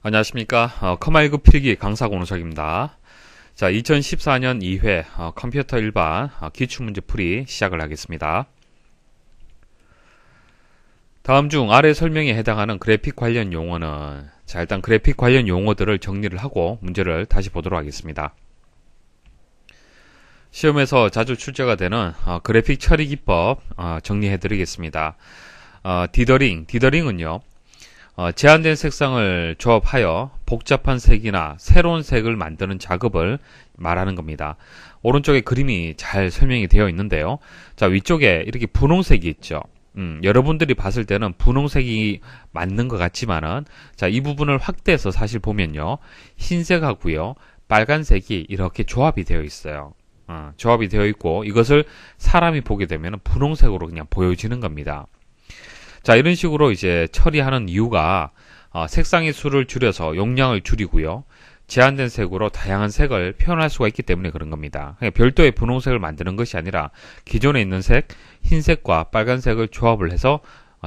안녕하십니까. 커말9 필기 강사 권우석입니다. 자, 2014년 2회 컴퓨터 일반 기출문제 풀이 시작을 하겠습니다. 다음 중 아래 설명에 해당하는 그래픽 관련 용어는, 자, 일단 그래픽 관련 용어들을 정리를 하고 문제를 다시 보도록 하겠습니다. 시험에서 자주 출제가 되는 그래픽 처리 기법 정리해 드리겠습니다. 디더링은요, 제한된 색상을 조합하여 복잡한 색이나 새로운 색을 만드는 작업을 말하는 겁니다. 오른쪽에 그림이 잘 설명이 되어 있는데요. 자, 위쪽에 이렇게 분홍색이 있죠. 여러분들이 봤을 때는 분홍색이 맞는 것 같지만은, 자, 이 부분을 확대해서 사실 보면요, 흰색하고요, 빨간색이 이렇게 조합이 되어 있어요. 조합이 되어 있고, 이것을 사람이 보게 되면 분홍색으로 그냥 보여지는 겁니다. 자, 이런 식으로 이제 처리하는 이유가 색상의 수를 줄여서 용량을 줄이고요, 제한된 색으로 다양한 색을 표현할 수가 있기 때문에 그런 겁니다. 그러니까 별도의 분홍색을 만드는 것이 아니라 기존에 있는 색, 흰색과 빨간색을 조합을 해서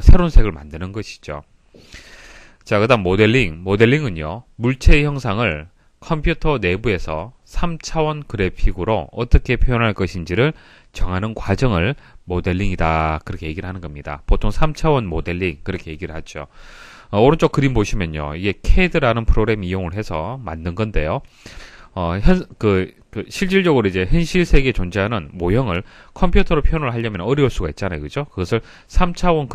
새로운 색을 만드는 것이죠. 자, 그 다음 모델링은요, 물체의 형상을 컴퓨터 내부에서 3차원 그래픽으로 어떻게 표현할 것인지를 정하는 과정을 모델링이다, 그렇게 얘기를 하는 겁니다. 보통 3차원 모델링 그렇게 얘기를 하죠. 오른쪽 그림 보시면요, 이게 CAD라는 프로그램 이용을 해서 만든 건데요. 실질적으로 이제 현실 세계에 존재하는 모형을 컴퓨터로 표현을 하려면 어려울 수가 있잖아요, 그죠? 그것을 3차원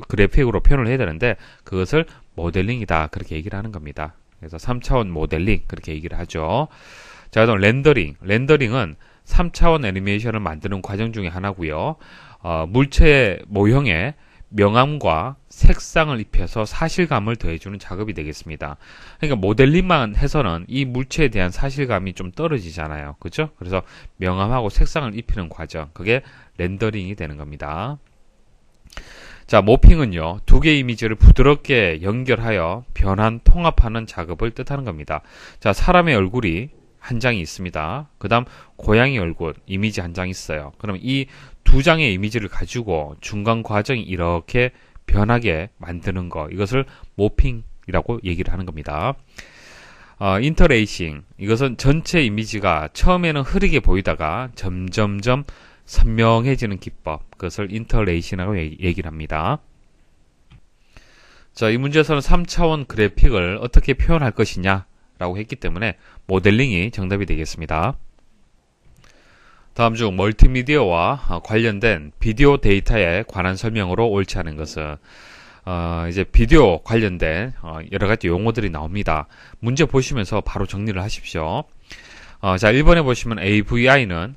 그래픽으로 표현을 해야 되는데, 그것을 모델링이다, 그렇게 얘기를 하는 겁니다. 그래서 3차원 모델링 그렇게 얘기를 하죠. 자, 그다음 렌더링은 3차원 애니메이션을 만드는 과정 중에 하나고요. 물체의 모형에 명암과 색상을 입혀서 사실감을 더해주는 작업이 되겠습니다. 그러니까 모델링만 해서는 이 물체에 대한 사실감이 좀 떨어지잖아요, 그죠? 그래서 명암하고 색상을 입히는 과정, 그게 렌더링이 되는 겁니다. 자, 모핑은요, 두 개의 이미지를 부드럽게 연결하여 변환, 통합하는 작업을 뜻하는 겁니다. 자, 사람의 얼굴이 한 장이 있습니다. 그 다음 고양이 얼굴 이미지 한 장 있어요. 그럼 이 두 장의 이미지를 가지고 중간 과정이 이렇게 변하게 만드는 거, 이것을 모핑이라고 얘기를 하는 겁니다. 인터레이싱, 이것은 전체 이미지가 처음에는 흐리게 보이다가 점점점 선명해지는 기법, 그것을 인터레이싱이라고 얘기를 합니다. 자, 이 문제에서는 3차원 그래픽을 어떻게 표현할 것이냐 라고 했기 때문에 모델링이 정답이 되겠습니다. 다음 중 멀티미디어와 관련된 비디오 데이터에 관한 설명으로 옳지 않은 것은, 이제 비디오 관련된 여러 가지 용어들이 나옵니다. 문제 보시면서 바로 정리를 하십시오. 자, 1번에 보시면 AVI는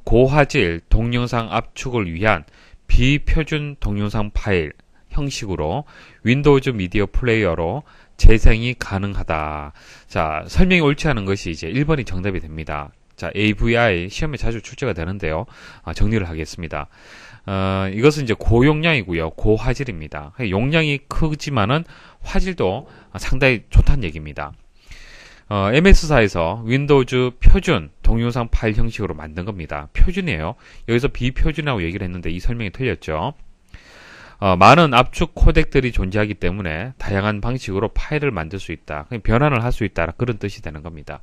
고화질 동영상 압축을 위한 비표준 동영상 파일 형식으로 윈도우즈 미디어 플레이어로 재생이 가능하다. 자, 설명이 옳지 않은 것이 이제 1번이 정답이 됩니다. 자, AVI 시험에 자주 출제가 되는데요. 정리를 하겠습니다. 이것은 이제 고용량이고요, 고화질입니다. 용량이 크지만은 화질도 상당히 좋다는 얘기입니다. MS사에서 윈도우즈 표준 동영상 파일 형식으로 만든 겁니다. 표준이에요. 여기서 비표준이라고 얘기를 했는데 이 설명이 틀렸죠. 많은 압축 코덱들이 존재하기 때문에 다양한 방식으로 파일을 만들 수 있다, 변환을 할 수 있다, 그런 뜻이 되는 겁니다.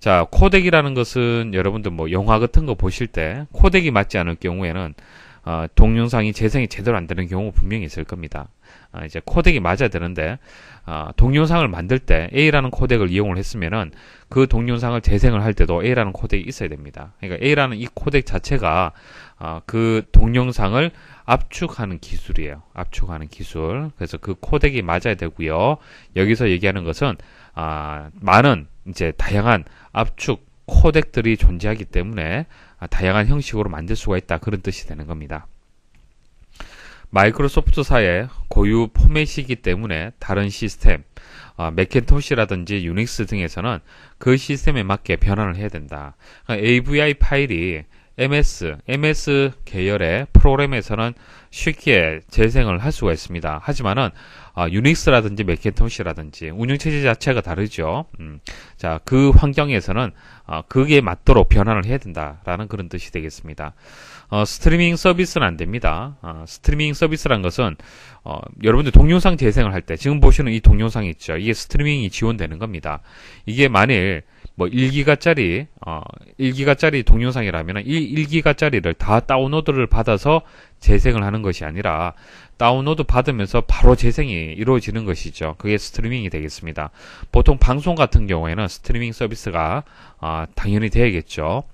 자, 코덱이라는 것은 여러분들 뭐 영화 같은 거 보실 때 코덱이 맞지 않을 경우에는 동영상이 재생이 제대로 안 되는 경우 분명히 있을 겁니다. 이제 코덱이 맞아야 되는데, 동영상을 만들 때 A라는 코덱을 이용을 했으면은 그 동영상을 재생을 할 때도 A라는 코덱이 있어야 됩니다. 그러니까 A라는 이 코덱 자체가 그 동영상을 압축하는 기술이에요. 압축하는 기술. 그래서 그 코덱이 맞아야 되고요. 여기서 얘기하는 것은 많은 이제 다양한 압축 코덱들이 존재하기 때문에 다양한 형식으로 만들 수가 있다, 그런 뜻이 되는 겁니다. 마이크로소프트사의 고유 포맷이기 때문에 다른 시스템, 맥킨토시라든지 유닉스 등에서는 그 시스템에 맞게 변환을 해야 된다. AVI 파일이 MS 계열의 프로그램에서는 쉽게 재생을 할 수가 있습니다. 하지만은 유닉스라든지 맥킨토시라든지 운영체제 자체가 다르죠. 자, 그 환경에서는 그게 맞도록 변환을 해야 된다라는 그런 뜻이 되겠습니다. 스트리밍 서비스는 안 됩니다. 스트리밍 서비스란 것은 여러분들 동영상 재생을 할 때 지금 보시는 이 동영상 있죠. 이게 스트리밍이 지원되는 겁니다. 이게 만일 뭐 1기가짜리 동영상이라면 이 1기가짜리를 다 다운로드를 받아서 재생을 하는 것이 아니라 다운로드 받으면서 바로 재생이 이루어지는 것이죠. 그게 스트리밍이 되겠습니다. 보통 방송 같은 경우에는 스트리밍 서비스가 당연히 돼야겠죠.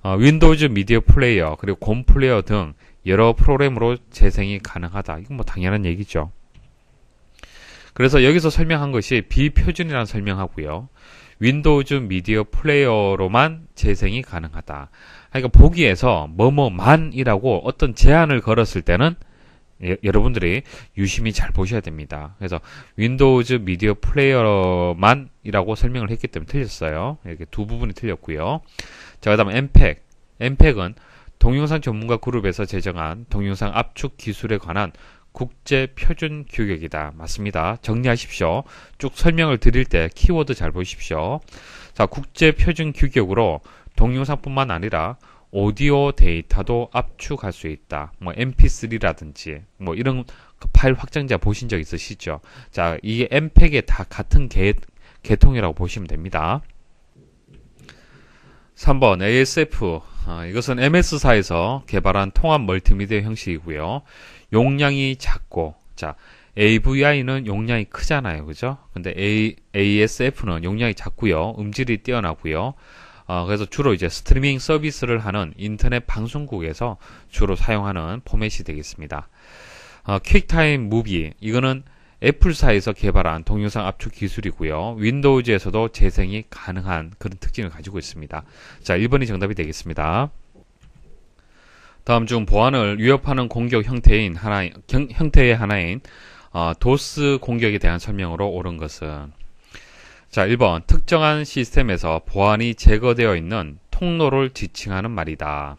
윈도우즈 미디어 플레이어 그리고 곰 플레이어 등 여러 프로그램으로 재생이 가능하다. 이건 뭐 당연한 얘기죠. 그래서 여기서 설명한 것이 비표준이라는 설명하고요. 윈도우즈 미디어 플레이어로만 재생이 가능하다. 그러니까 보기에서 뭐뭐만이라고 어떤 제한을 걸었을 때는 여러분들이 유심히 잘 보셔야 됩니다. 그래서 윈도우즈 미디어 플레이어만이라고 설명을 했기 때문에 틀렸어요. 이렇게 두 부분이 틀렸고요. 자, 그다음 엠팩은 동영상 전문가 그룹에서 제정한 동영상 압축 기술에 관한 국제 표준 규격이다. 맞습니다. 정리하십시오. 쭉 설명을 드릴 때 키워드 잘 보십시오. 자, 국제 표준 규격으로 동영상뿐만 아니라 오디오 데이터도 압축할 수 있다. 뭐 mp3라든지 뭐 이런 파일 확장자 보신 적 있으시죠? 자, 이게 엠팩의 다 같은 계통이라고 보시면 됩니다. 3번 ASF. 이것은 MS사에서 개발한 통합 멀티미디어 형식이고요. 용량이 작고, 자, AVI는 용량이 크잖아요. 그죠? 근데 ASF는 용량이 작고요. 음질이 뛰어나고요. 그래서 주로 이제 스트리밍 서비스를 하는 인터넷 방송국에서 주로 사용하는 포맷이 되겠습니다. 퀵타임 무비. 이거는 애플사에서 개발한 동영상 압축 기술이고요. 윈도우즈에서도 재생이 가능한 그런 특징을 가지고 있습니다. 자, 1번이 정답이 되겠습니다. 다음 중 보안을 위협하는 공격 형태의 하나인 도스 공격에 대한 설명으로 옳은 것은 자, 1번 특정한 시스템에서 보안이 제거되어 있는 통로를 지칭하는 말이다.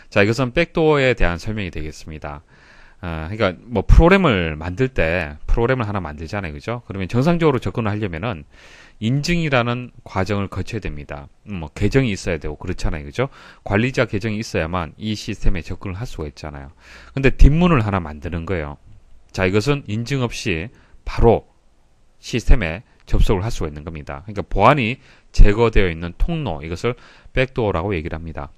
자, 이것은 백도어에 대한 설명이 되겠습니다. 그러니까 뭐 프로그램을 만들 때 프로그램을 하나 만들잖아요. 그죠? 그러면 정상적으로 접근을 하려면은 인증이라는 과정을 거쳐야 됩니다. 뭐 계정이 있어야 되고 그렇잖아요. 그죠? 관리자 계정이 있어야만 이 시스템에 접근을 할 수가 있잖아요. 근데 뒷문을 하나 만드는 거예요. 자, 이것은 인증 없이 바로 시스템에 접속을 할 수가 있는 겁니다. 그러니까 보안이 제거되어 있는 통로, 이것을 백도어라고 얘기를 합니다.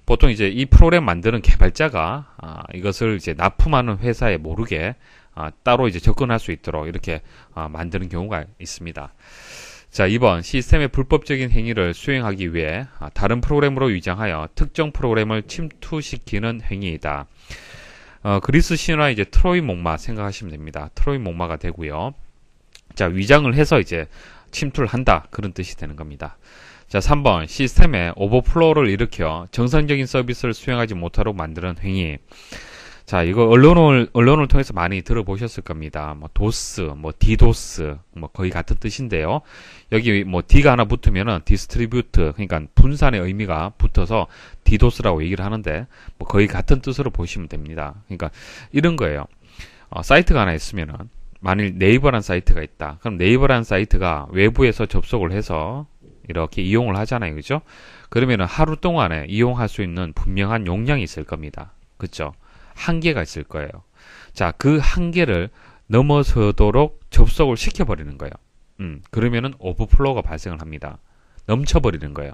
보통 이제 이 프로그램 만드는 개발자가 이것을 이제 납품하는 회사에 모르게 따로 이제 접근할 수 있도록 이렇게 만드는 경우가 있습니다. 자, 2번 시스템의 불법적인 행위를 수행하기 위해 다른 프로그램으로 위장하여 특정 프로그램을 침투시키는 행위이다. 그리스 신화 이제 트로이 목마 생각하시면 됩니다. 트로이 목마가 되고요. 자, 위장을 해서 이제 침투를 한다. 그런 뜻이 되는 겁니다. 자, 3번 시스템에 오버플로우를 일으켜 정상적인 서비스를 수행하지 못하도록 만드는 행위. 자, 이거 언론을 통해서 많이 들어보셨을 겁니다. 뭐 도스, 뭐 디도스, 뭐 거의 같은 뜻인데요. 여기 뭐 D가 하나 붙으면은 디스트리뷰트, 그러니까 분산의 의미가 붙어서 디도스라고 얘기를 하는데 뭐 거의 같은 뜻으로 보시면 됩니다. 그러니까 이런 거예요. 사이트가 하나 있으면은 만일 네이버란 사이트가 있다. 그럼 네이버란 사이트가 외부에서 접속을 해서 이렇게 이용을 하잖아요. 그죠? 그러면은 하루 동안에 이용할 수 있는 분명한 용량이 있을 겁니다. 그죠? 한계가 있을 거예요. 자, 그 한계를 넘어서도록 접속을 시켜버리는 거예요. 그러면은 오버플로우가 발생을 합니다. 넘쳐버리는 거예요.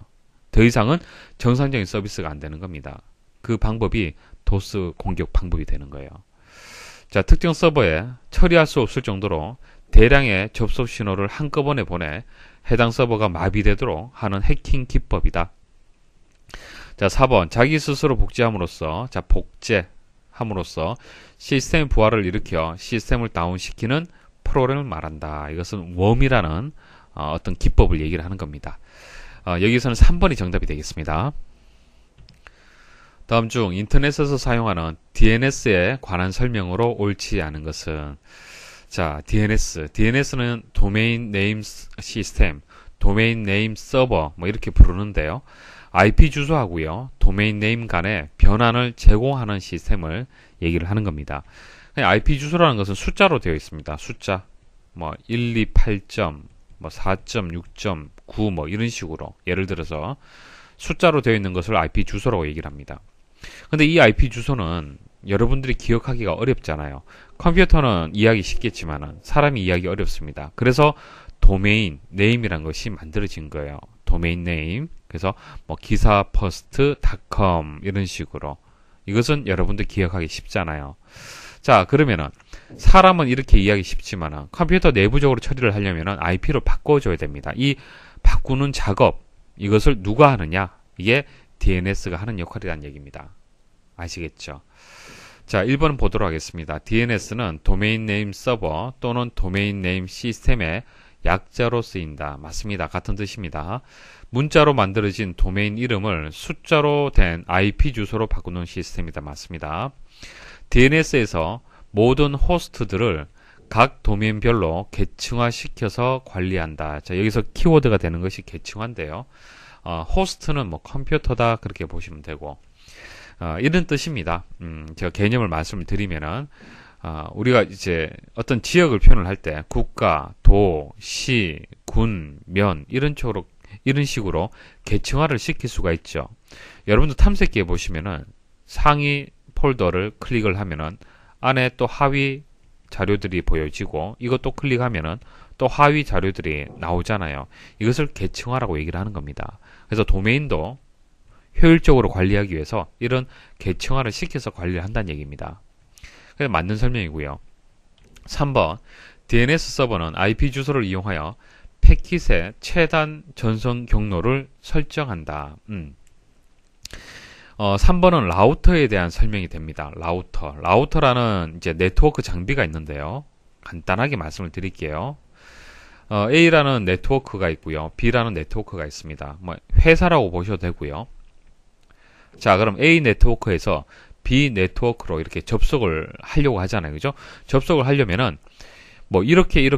더 이상은 정상적인 서비스가 안 되는 겁니다. 그 방법이 도스 공격 방법이 되는 거예요. 자, 특정 서버에 처리할 수 없을 정도로 대량의 접속 신호를 한꺼번에 보내 해당 서버가 마비되도록 하는 해킹 기법이다. 자, 4번 자기 스스로 복제함으로써 복제함으로써 시스템 부하를 일으켜 시스템을 다운시키는 프로그램을 말한다. 이것은 웜이라는 어떤 기법을 얘기를 하는 겁니다. 여기서는 3번이 정답이 되겠습니다. 다음 중 인터넷에서 사용하는 DNS에 관한 설명으로 옳지 않은 것은 자, DNS는 도메인 네임 시스템, 도메인 네임 서버 뭐 이렇게 부르는데요. IP 주소하고요, 도메인 네임 간의 변환을 제공하는 시스템을 얘기를 하는 겁니다. IP 주소라는 것은 숫자로 되어 있습니다. 숫자. 뭐 128점, 뭐 4.6.9 뭐 이런 식으로 예를 들어서 숫자로 되어 있는 것을 IP 주소라고 얘기를 합니다. 근데 이 IP 주소는 여러분들이 기억하기가 어렵잖아요. 컴퓨터는 이해하기 쉽겠지만 사람이 이해하기 어렵습니다. 그래서 도메인 네임이란 것이 만들어진 거예요. 도메인 네임. 그래서 뭐 기사 퍼스트.com 이런 식으로 이것은 여러분들 기억하기 쉽잖아요. 자, 그러면은 사람은 이렇게 이해하기 쉽지만 컴퓨터 내부적으로 처리를 하려면 IP로 바꿔줘야 됩니다. 이 바꾸는 작업, 이것을 누가 하느냐? 이게 DNS가 하는 역할이라는 얘기입니다. 아시겠죠? 자, 1번 보도록 하겠습니다. DNS는 도메인 네임 서버 또는 도메인 네임 시스템의 약자로 쓰인다. 맞습니다. 같은 뜻입니다. 문자로 만들어진 도메인 이름을 숫자로 된 IP 주소로 바꾸는 시스템이다. 맞습니다. DNS에서 모든 호스트들을 각 도메인별로 계층화시켜서 관리한다. 자, 여기서 키워드가 되는 것이 계층화인데요. 호스트는 뭐 컴퓨터다 그렇게 보시면 되고 이런 뜻입니다. 제가 개념을 말씀을 드리면은 우리가 이제 어떤 지역을 표현을 할 때 국가, 도, 시, 군, 면 이런 식으로 계층화를 시킬 수가 있죠. 여러분도 탐색기에 보시면은 상위 폴더를 클릭을 하면은 안에 또 하위 자료들이 보여지고 이것도 클릭하면은 또 하위 자료들이 나오잖아요. 이것을 계층화라고 얘기를 하는 겁니다. 그래서 도메인도 효율적으로 관리하기 위해서 이런 계층화를 시켜서 관리를 한다는 얘기입니다. 그래서 맞는 설명이고요. 3번 DNS 서버는 IP 주소를 이용하여 패킷의 최단 전송 경로를 설정한다. 3번은 라우터에 대한 설명이 됩니다. 라우터라는 이제 네트워크 장비가 있는데요. 간단하게 말씀을 드릴게요. A라는 네트워크가 있고요. B라는 네트워크가 있습니다. 뭐 회사라고 보셔도 되고요. 자, 그럼 A 네트워크에서 B 네트워크로 이렇게 접속을 하려고 하잖아요. 그죠? 접속을 하려면은 뭐 이렇게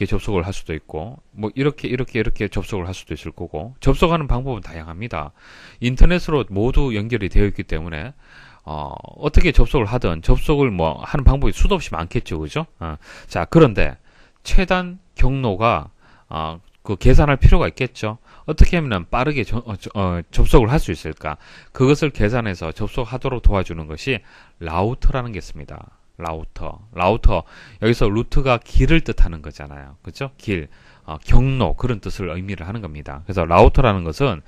접속을 할 수도 있고 뭐 이렇게 접속을 할 수도 있을 거고 접속하는 방법은 다양합니다. 인터넷으로 모두 연결이 되어 있기 때문에 어떻게 접속을 하든 접속을 뭐 하는 방법이 수도 없이 많겠죠. 그죠? 자, 그런데 최단 경로가 그 계산할 필요가 있겠죠. 어떻게 하면 빠르게 접속을 할 수 있을까? 그것을 계산해서 접속하도록 도와주는 것이 라우터라는 게 있습니다. 라우터. 여기서 루트가 길을 뜻하는 거잖아요. 그죠? 길, 경로, 그런 뜻을 의미를 하는 겁니다. 그래서 라우터라는 것은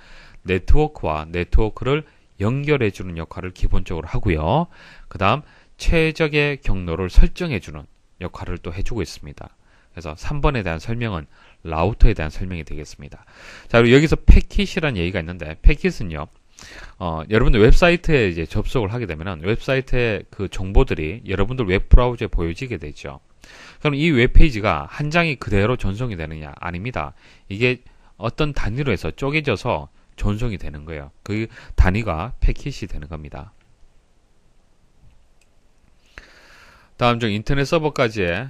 네트워크와 네트워크를 연결해주는 역할을 기본적으로 하고요. 그 다음, 최적의 경로를 설정해주는 역할을 또 해주고 있습니다. 그래서 3번에 대한 설명은 라우터에 대한 설명이 되겠습니다. 자, 그리고 여기서 패킷이라는 얘기가 있는데, 패킷은요, 여러분들 웹사이트에 이제 접속을 하게 되면은 웹사이트의 그 정보들이 여러분들 웹브라우저에 보여지게 되죠. 그럼 이 웹페이지가 한 장이 그대로 전송이 되느냐? 아닙니다. 이게 어떤 단위로 해서 쪼개져서 전송이 되는 거예요. 그 단위가 패킷이 되는 겁니다. 다음 중 인터넷 서버까지의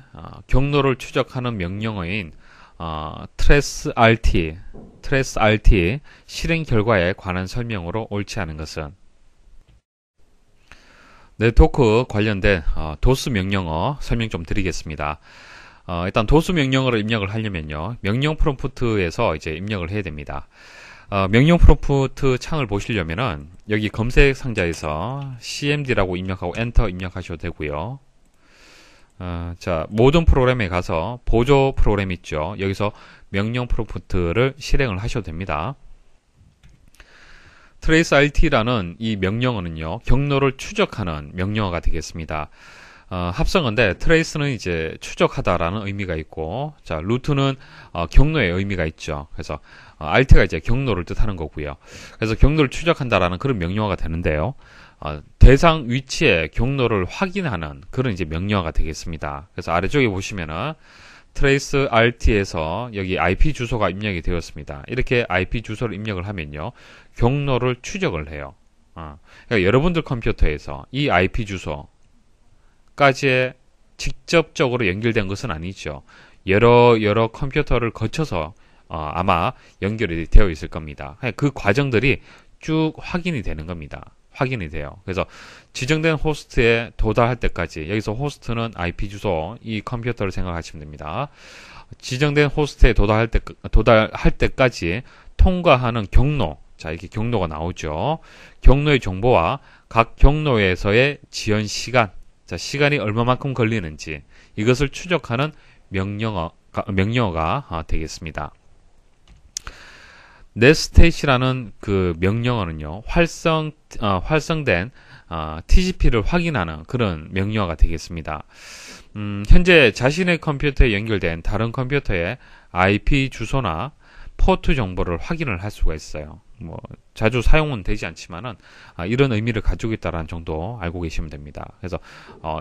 경로를 추적하는 명령어인 traceRT 실행 결과에 관한 설명으로 옳지 않은 것은 네트워크 관련된 도스 명령어 설명 좀 드리겠습니다. 일단 도스 명령어를 입력을 하려면요, 명령 프롬프트에서 이제 입력을 해야 됩니다. 명령 프롬프트 창을 보시려면은 여기 검색 상자에서 cmd라고 입력하고 엔터 입력하셔도 되고요. 자, 모든 프로그램에 가서 보조 프로그램 있죠. 여기서 명령 프롬프트를 실행을 하셔도 됩니다. traceRT라는 이 명령어는요, 경로를 추적하는 명령어가 되겠습니다. 합성어인데 trace는 이제 추적하다라는 의미가 있고, 자, 루트는 경로의 의미가 있죠. 그래서 RT가 이제 경로를 뜻하는 거고요. 그래서 경로를 추적한다라는 그런 명령어가 되는데요. 대상 위치의 경로를 확인하는 그런 이제 명령어가 되겠습니다. 그래서 아래쪽에 보시면은 traceRT에서 여기 IP 주소가 입력이 되었습니다. 이렇게 IP 주소를 입력을 하면요, 경로를 추적을 해요. 그러니까 여러분들 컴퓨터에서 이 IP 주소까지의 직접적으로 연결된 것은 아니죠. 여러 컴퓨터를 거쳐서 아마 연결이 되어 있을 겁니다. 그 과정들이 쭉 확인이 되는 겁니다. 확인이 돼요. 그래서 지정된 호스트에 도달할 때까지, 여기서 호스트는 IP 주소, 이 컴퓨터를 생각하시면 됩니다. 지정된 호스트에 도달할 때까지 통과하는 경로, 자, 이렇게 경로가 나오죠. 경로의 정보와 각 경로에서의 지연 시간, 자, 시간이 얼마만큼 걸리는지, 이것을 추적하는 명령어가 되겠습니다. netstate이라는 그 명령어는요, 활성된 TCP를 확인하는 그런 명령어가 되겠습니다. 현재 자신의 컴퓨터에 연결된 다른 컴퓨터의 IP 주소나 포트 정보를 확인을 할 수가 있어요. 뭐 자주 사용은 되지 않지만은 이런 의미를 가지고 있다는 정도 알고 계시면 됩니다. 그래서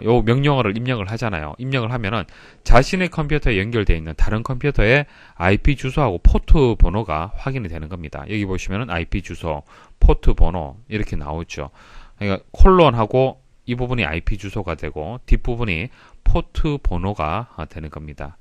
요 명령어를 입력을 하잖아요. 입력을 하면은 자신의 컴퓨터에 연결되어 있는 다른 컴퓨터의 IP 주소하고 포트 번호가 확인이 되는 겁니다. 여기 보시면은 IP 주소, 포트 번호 이렇게 나오죠. 그러니까 콜론하고 이 부분이 IP 주소가 되고 뒷부분이 포트 번호가 되는 겁니다.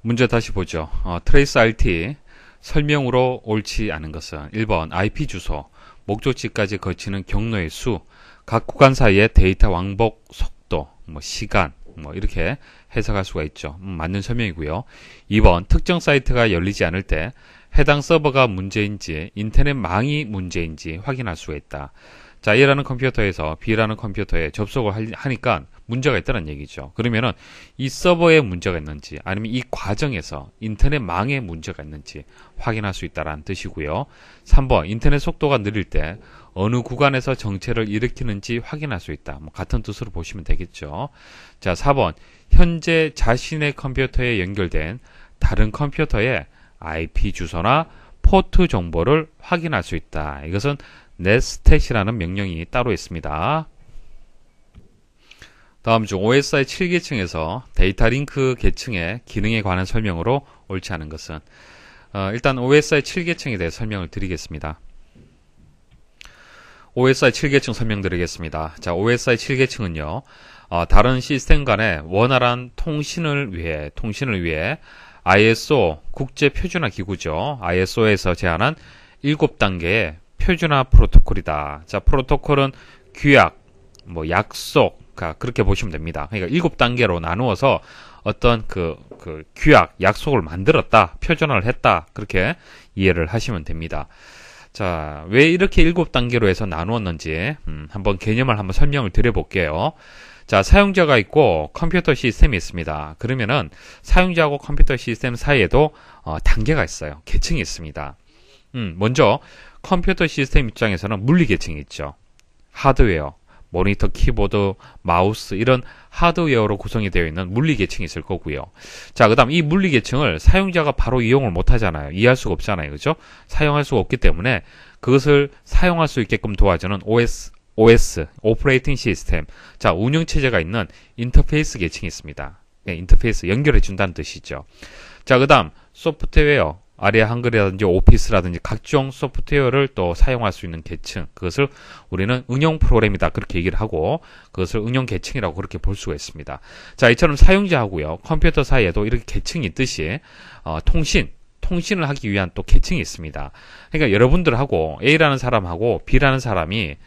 문제 다시 보죠. 트레이스 RT 설명으로 옳지 않은 것은 1번 IP 주소, 목적지까지 거치는 경로의 수, 각 구간 사이의 데이터 왕복 속도, 시간, 이렇게 해석할 수가 있죠. 맞는 설명이고요. 2번 특정 사이트가 열리지 않을 때 해당 서버가 문제인지 인터넷망이 문제인지 확인할 수가 있다. 자, A라는 컴퓨터에서 B라는 컴퓨터에 접속을 하니까 문제가 있다는 얘기죠. 그러면은 이 서버에 문제가 있는지 아니면 이 과정에서 인터넷망에 문제가 있는지 확인할 수 있다는 뜻이고요. 3번 인터넷 속도가 느릴 때 어느 구간에서 정체를 일으키는지 확인할 수 있다. 같은 뜻으로 보시면 되겠죠. 자, 4번 현재 자신의 컴퓨터에 연결된 다른 컴퓨터의 IP 주소나 포트 정보를 확인할 수 있다. 이것은 netstat이라는 명령이 따로 있습니다. 다음 중 OSI 7계층에서 데이터 링크 계층의 기능에 관한 설명으로 옳지 않은 것은 일단 OSI 7계층에 대해 설명을 드리겠습니다. OSI 7계층 설명드리겠습니다. 자, OSI 7계층은요, 다른 시스템 간의 원활한 통신을 위해 ISO 국제표준화 기구죠. ISO에서 제안한 7단계의 표준화 프로토콜이다. 자, 프로토콜은 규약, 약속, 그렇게 보시면 됩니다. 그러니까 7단계로 나누어서 어떤 규약, 약속을 만들었다, 표준화를 했다, 그렇게 이해를 하시면 됩니다. 자, 왜 이렇게 7단계로 해서 나누었는지, 한번 개념을 한번 설명을 드려볼게요. 자, 사용자가 있고 컴퓨터 시스템이 있습니다. 그러면은 사용자하고 컴퓨터 시스템 사이에도 단계가 있어요. 계층이 있습니다. 먼저 컴퓨터 시스템 입장에서는 물리 계층이 있죠. 하드웨어, 모니터, 키보드, 마우스 이런 하드웨어로 구성이 되어 있는 물리 계층이 있을 거고요. 자, 그다음 이 물리 계층을 사용자가 바로 이용을 못 하잖아요. 이해할 수가 없잖아요. 그죠? 사용할 수가 없기 때문에 그것을 사용할 수 있게끔 도와주는 OS, 오퍼레이팅 시스템. 자, 운영체제가 있는 인터페이스 계층이 있습니다. 네, 인터페이스 연결해 준다는 뜻이죠. 자, 그다음 소프트웨어, 아리아 한글이라든지 오피스라든지 각종 소프트웨어를 또 사용할 수 있는 계층, 그것을 우리는 응용 프로그램이다 그렇게 얘기를 하고 그것을 응용 계층이라고 그렇게 볼 수가 있습니다. 자, 이처럼 사용자하고요 컴퓨터 사이에도 이렇게 계층이 있듯이 통신을 하기 위한 또 계층이 있습니다. 그러니까 여러분들하고 A라는 사람하고 B라는 사람이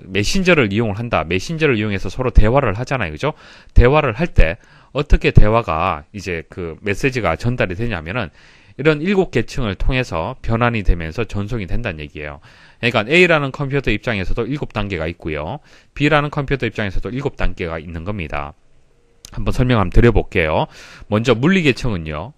메신저를 이용을 한다. 메신저를 이용해서 서로 대화를 하잖아요. 그죠? 대화를 할 때 어떻게 대화가 이제 그 메시지가 전달이 되냐면은 이런 7계층을 통해서 변환이 되면서 전송이 된다는 얘기예요. 그러니까 A라는 컴퓨터 입장에서도 7단계가 있고요. B라는 컴퓨터 입장에서도 7단계가 있는 겁니다. 한번 설명 한번 드려볼게요. 먼저 물리계층은요.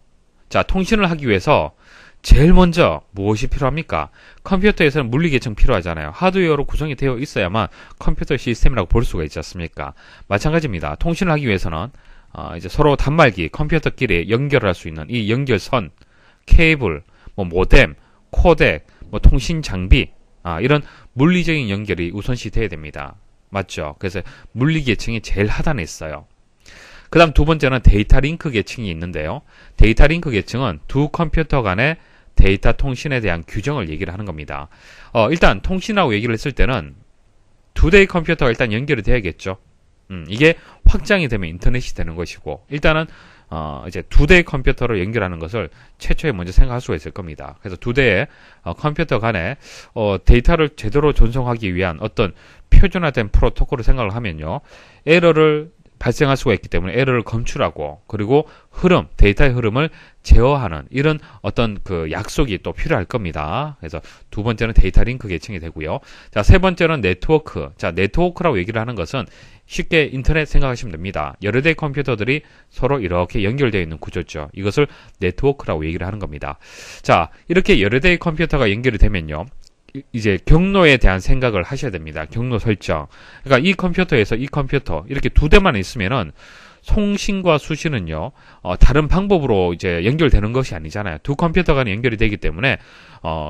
자, 통신을 하기 위해서 제일 먼저 무엇이 필요합니까? 컴퓨터에서는 물리계층 필요하잖아요. 하드웨어로 구성이 되어 있어야만 컴퓨터 시스템이라고 볼 수가 있지 않습니까? 마찬가지입니다. 통신을 하기 위해서는 이제 서로 단말기, 컴퓨터끼리 연결할 수 있는 이 연결선, 케이블, 모뎀, 코덱, 통신 장비, 이런 물리적인 연결이 우선시 돼야 됩니다. 맞죠? 그래서 물리계층이 제일 하단에 있어요. 그 다음 두 번째는 데이터 링크 계층이 있는데요. 데이터 링크 계층은 두 컴퓨터 간의 데이터 통신에 대한 규정을 얘기를 하는 겁니다. 일단 통신하고 얘기를 했을 때는 두 대의 컴퓨터가 일단 연결이 돼야겠죠. 이게 확장이 되면 인터넷이 되는 것이고, 일단은 이제 두 대의 컴퓨터를 연결하는 것을 최초에 먼저 생각할 수가 있을 겁니다. 그래서 두 대의 컴퓨터 간에 데이터를 제대로 전송하기 위한 어떤 표준화된 프로토콜을 생각을 하면요, 에러를 발생할 수가 있기 때문에 에러를 검출하고, 그리고 데이터의 흐름을 제어하는 이런 어떤 그 약속이 또 필요할 겁니다. 그래서 두 번째는 데이터 링크 계층이 되고요. 자, 세 번째는 네트워크. 자, 네트워크라고 얘기를 하는 것은 쉽게 인터넷 생각하시면 됩니다. 여러 대의 컴퓨터들이 서로 이렇게 연결되어 있는 구조죠. 이것을 네트워크라고 얘기를 하는 겁니다. 자, 이렇게 여러 대의 컴퓨터가 연결이 되면요, 이제 경로에 대한 생각을 하셔야 됩니다. 경로 설정. 그러니까 이 컴퓨터에서 이 컴퓨터 이렇게 두 대만 있으면은 송신과 수신은요, 다른 방법으로 이제 연결되는 것이 아니잖아요. 두 컴퓨터 간에 연결이 되기 때문에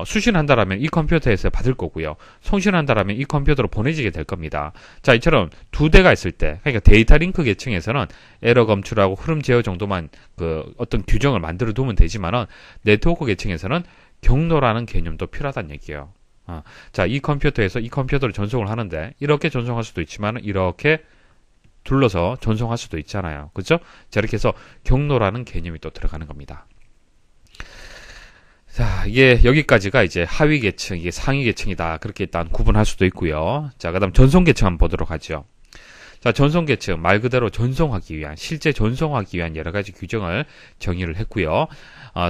수신한다라면 이 컴퓨터에서 받을 거고요, 송신한다라면 이 컴퓨터로 보내지게 될 겁니다. 자, 이처럼 두 대가 있을 때, 그러니까 데이터 링크 계층에서는 에러 검출하고 흐름 제어 정도만 그 어떤 규정을 만들어 두면 되지만은, 네트워크 계층에서는 경로라는 개념도 필요하다는 얘기예요. 자, 이 컴퓨터에서 이 컴퓨터를 전송을 하는데 이렇게 전송할 수도 있지만 이렇게 둘러서 전송할 수도 있잖아요. 그렇죠? 자, 이렇게 해서 경로라는 개념이 또 들어가는 겁니다. 자, 이게 여기까지가 이제 하위 계층, 이게 상위 계층이다, 그렇게 일단 구분할 수도 있고요. 자, 그다음 전송 계층 한번 보도록 하죠. 자, 전송 계층 말 그대로 전송하기 위한, 실제 전송하기 위한 여러 가지 규정을 정의를 했고요.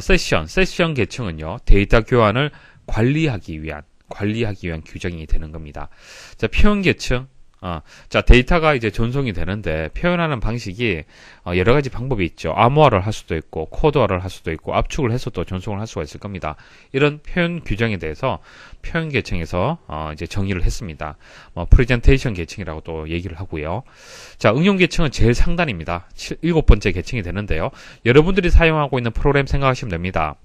세션 계층은요, 데이터 교환을 관리하기 위한 규정이 되는 겁니다. 자, 표현 계층. 자, 데이터가 이제 전송이 되는데 표현하는 방식이 여러 가지 방법이 있죠. 암호화를 할 수도 있고, 코드화를 할 수도 있고, 압축을 해서 또 전송을 할 수가 있을 겁니다. 이런 표현 규정에 대해서 표현 계층에서 이제 정의를 했습니다. 프레젠테이션 계층이라고 또 얘기를 하고요. 자, 응용 계층은 제일 상단입니다. 7번째 계층이 되는데요. 여러분들이 사용하고 있는 프로그램 생각하시면 됩니다.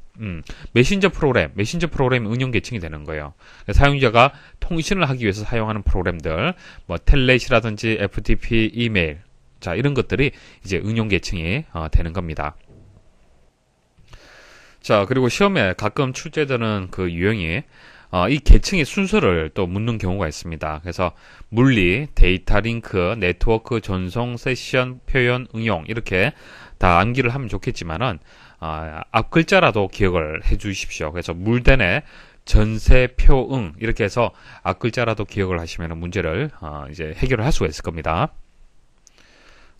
메신저 프로그램 응용 계층이 되는 거예요. 사용자가 통신을 하기 위해서 사용하는 프로그램들, 텔넷이라든지 FTP, 이메일, 자, 이런 것들이 이제 응용 계층이 되는 겁니다. 자, 그리고 시험에 가끔 출제되는 그 유형이 이 계층의 순서를 또 묻는 경우가 있습니다. 그래서 물리, 데이터 링크, 네트워크, 전송, 세션, 표현, 응용, 이렇게 다 암기를 하면 좋겠지만은 앞 글자라도 기억을 해 주십시오. 그래서 물대내 전세, 표, 응, 이렇게 해서 앞 글자라도 기억을 하시면 문제를 이제 해결을 할 수가 있을 겁니다.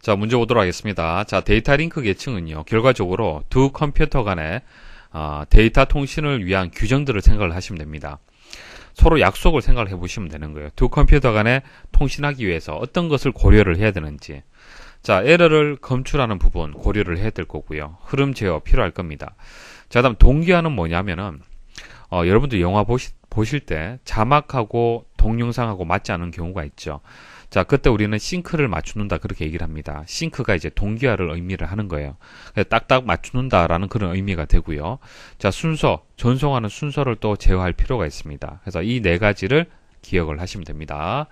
자, 문제 보도록 하겠습니다. 자, 데이터 링크 계층은요, 결과적으로 두 컴퓨터 간의 데이터 통신을 위한 규정들을 생각을 하시면 됩니다. 서로 약속을 생각을 해보시면 되는 거예요. 두 컴퓨터 간에 통신하기 위해서 어떤 것을 고려를 해야 되는지. 자, 에러를 검출하는 부분 고려를 해야 될 거고요. 흐름 제어 필요할 겁니다. 자, 다음 동기화는 뭐냐면은 여러분들 영화 보실 때 자막하고 동영상하고 맞지 않는 경우가 있죠. 자, 그때 우리는 싱크를 맞추는다, 그렇게 얘기를 합니다. 싱크가 이제 동기화를 의미를 하는 거예요. 딱딱 맞추는다라는 그런 의미가 되고요. 자, 순서, 전송하는 순서를 또 제어할 필요가 있습니다. 그래서 이 네 가지를 기억을 하시면 됩니다.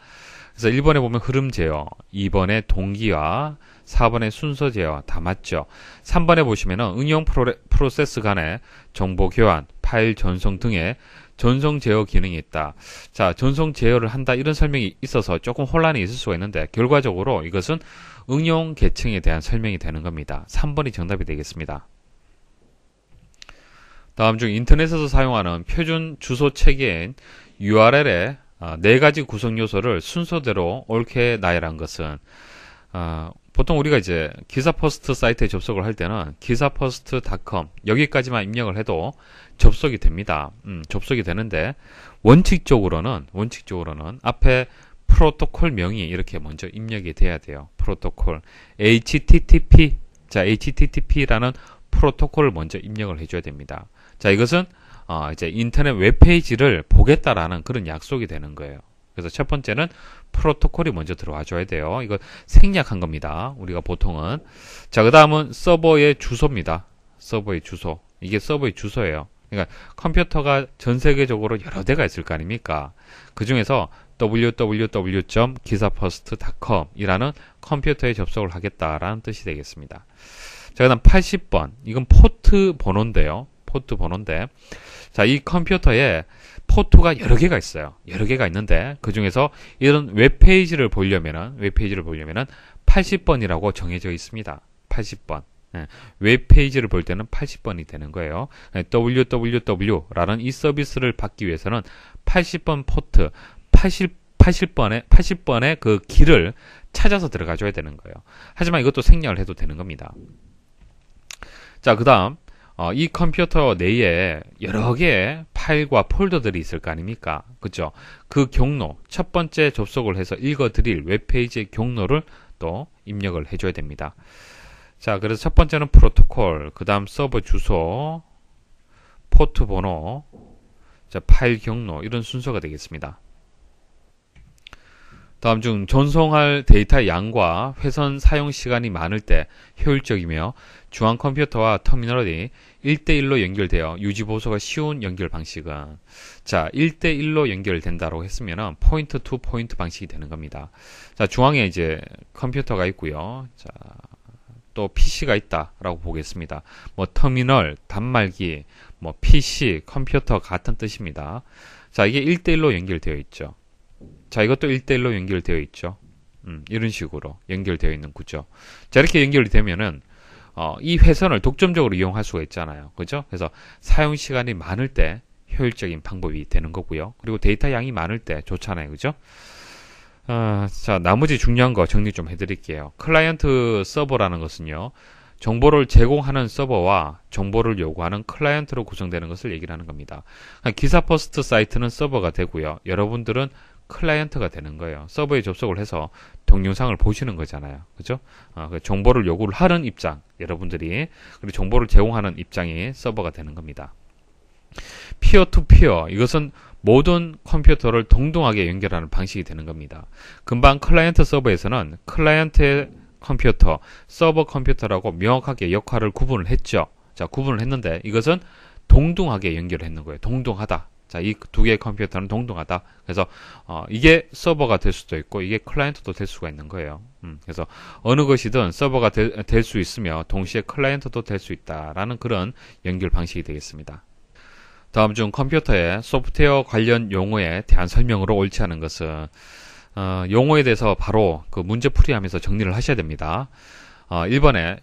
그래서 1번에 보면 흐름 제어, 2번에 동기화, 4번에 순서 제어 다 맞죠. 3번에 보시면은 응용 프로세스 간의 정보 교환, 파일 전송 등의 전송 제어 기능이 있다. 자, 전송 제어를 한다, 이런 설명이 있어서 조금 혼란이 있을 수가 있는데, 결과적으로 이것은 응용 계층에 대한 설명이 되는 겁니다. 3번이 정답이 되겠습니다. 다음 중 인터넷에서 사용하는 표준 주소 체계인 URL의 네 가지 구성 요소를 순서대로 옳게 나열한 것은, 보통 우리가 이제 기사퍼스트 사이트에 접속을 할 때는 기사퍼스트.com 여기까지만 입력을 해도 접속이 됩니다. 접속이 되는데, 원칙적으로는 앞에 프로토콜 명이 이렇게 먼저 입력이 돼야 돼요. 프로토콜 HTTP, 자, HTTP라는 프로토콜을 먼저 입력을 해줘야 됩니다. 자, 이것은 이제 인터넷 웹페이지를 보겠다라는 그런 약속이 되는 거예요. 그래서 첫 번째는 프로토콜이 먼저 들어와 줘야 돼요. 이거 생략한 겁니다, 우리가 보통은. 자, 그 다음은 서버의 주소입니다. 서버의 주소. 이게 서버의 주소예요. 그러니까 컴퓨터가 전 세계적으로 여러 대가 있을 거 아닙니까? 그 중에서 www.기사퍼스트.com 이라는 컴퓨터에 접속을 하겠다라는 뜻이 되겠습니다. 자, 그 다음 80번. 이건 포트 번호인데요. 포트 번호인데, 자, 이 컴퓨터에 포트가 여러 개가 있어요. 여러 개가 있는데, 그 중에서 이런 웹페이지를 보려면은 80번이라고 정해져 있습니다. 80번. 예, 웹페이지를 볼 때는 80번이 되는 거예요. www라는 이 서비스를 받기 위해서는 80번 포트, 80번의 그 길을 찾아서 들어가 줘야 되는 거예요. 하지만 이것도 생략을 해도 되는 겁니다. 자, 그 다음 이 컴퓨터 내에 여러 개의 파일과 폴더들이 있을 거 아닙니까? 그죠? 그 경로, 첫 번째 접속을 해서 읽어드릴 웹페이지의 경로를 또 입력을 해줘야 됩니다. 자, 그래서 첫 번째는 프로토콜, 그 다음 서버 주소, 포트 번호, 자, 파일 경로, 이런 순서가 되겠습니다. 다음 중 전송할 데이터의 양과 회선 사용 시간이 많을 때 효율적이며 중앙 컴퓨터와 터미널이 1대1로 연결되어 유지 보수가 쉬운 연결 방식은, 자, 1대1로 연결된다고 했으면 포인트 투 포인트 방식이 되는 겁니다. 자, 중앙에 이제 컴퓨터가 있고요. 자, 또 PC가 있다라고 보겠습니다. 뭐 터미널, 단말기, 뭐 PC, 컴퓨터 같은 뜻입니다. 자, 이게 1대1로 연결되어 있죠. 자, 이것도 1대1로 연결되어 있죠. 이런 식으로 연결되어 있는 구조. 자, 이렇게 연결이 되면은 이 회선을 독점적으로 이용할 수가 있잖아요. 그죠? 그래서 사용 시간이 많을 때 효율적인 방법이 되는 거고요. 그리고 데이터 양이 많을 때 좋잖아요. 그죠? 자, 나머지 중요한 거 정리 좀 해드릴게요. 클라이언트 서버라는 것은요, 정보를 제공하는 서버와 정보를 요구하는 클라이언트로 구성되는 것을 얘기를 하는 겁니다. 기사 퍼스트 사이트는 서버가 되고요. 여러분들은 클라이언트가 되는 거예요. 서버에 접속을 해서 동영상을 보시는 거잖아요. 그죠? 정보를 요구를 하는 입장, 여러분들이, 그리고 정보를 제공하는 입장이 서버가 되는 겁니다. 피어 투 피어, 이것은 모든 컴퓨터를 동등하게 연결하는 방식이 되는 겁니다. 금방 클라이언트 서버에서는 클라이언트의 컴퓨터, 서버 컴퓨터라고 명확하게 역할을 구분을 했죠. 자, 구분을 했는데 이것은 동등하게 연결을 했는 거예요. 동등하다. 자, 이 두 개의 컴퓨터는 동등하다. 그래서 이게 서버가 될 수도 있고 이게 클라이언트도 될 수가 있는 거예요. 그래서 어느 것이든 서버가 될 수 있으며 동시에 클라이언트도 될 수 있다라는 그런 연결 방식이 되겠습니다. 다음 중 컴퓨터의 소프트웨어 관련 용어에 대한 설명으로 옳지 않은 것은, 용어에 대해서 바로 그 문제풀이하면서 정리를 하셔야 됩니다. 1번에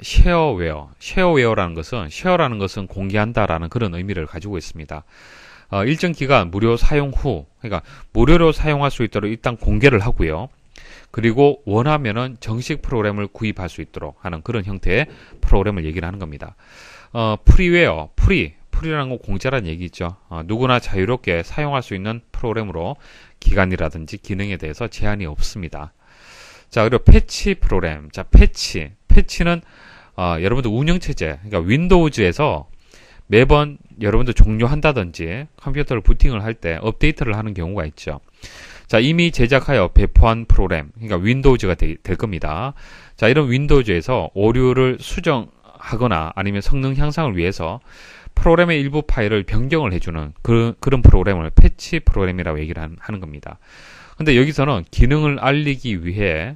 쉐어웨어라는 것은 공개한다라는 그런 의미를 가지고 있습니다. 일정 기간 무료 사용 후, 그러니까 무료로 사용할 수 있도록 일단 공개를 하고요. 그리고 원하면은 정식 프로그램을 구입할 수 있도록 하는 그런 형태의 프로그램을 얘기를 하는 겁니다. 프리라는 건 공짜라는 얘기죠. 누구나 자유롭게 사용할 수 있는 프로그램으로 기간이라든지 기능에 대해서 제한이 없습니다. 자, 그리고 패치 프로그램. 자, 패치는 여러분들 운영체제, 그러니까 윈도우즈에서 매번 여러분들 종료한다든지 컴퓨터를 부팅을 할 때 업데이트를 하는 경우가 있죠. 자, 이미 제작하여 배포한 프로그램, 그러니까 윈도우즈가 될 겁니다. 자, 이런 윈도우즈에서 오류를 수정하거나 아니면 성능 향상을 위해서 프로그램의 일부 파일을 변경을 해주는 그런 프로그램을 패치 프로그램이라고 얘기를 하는 겁니다. 근데 여기서는 기능을 알리기 위해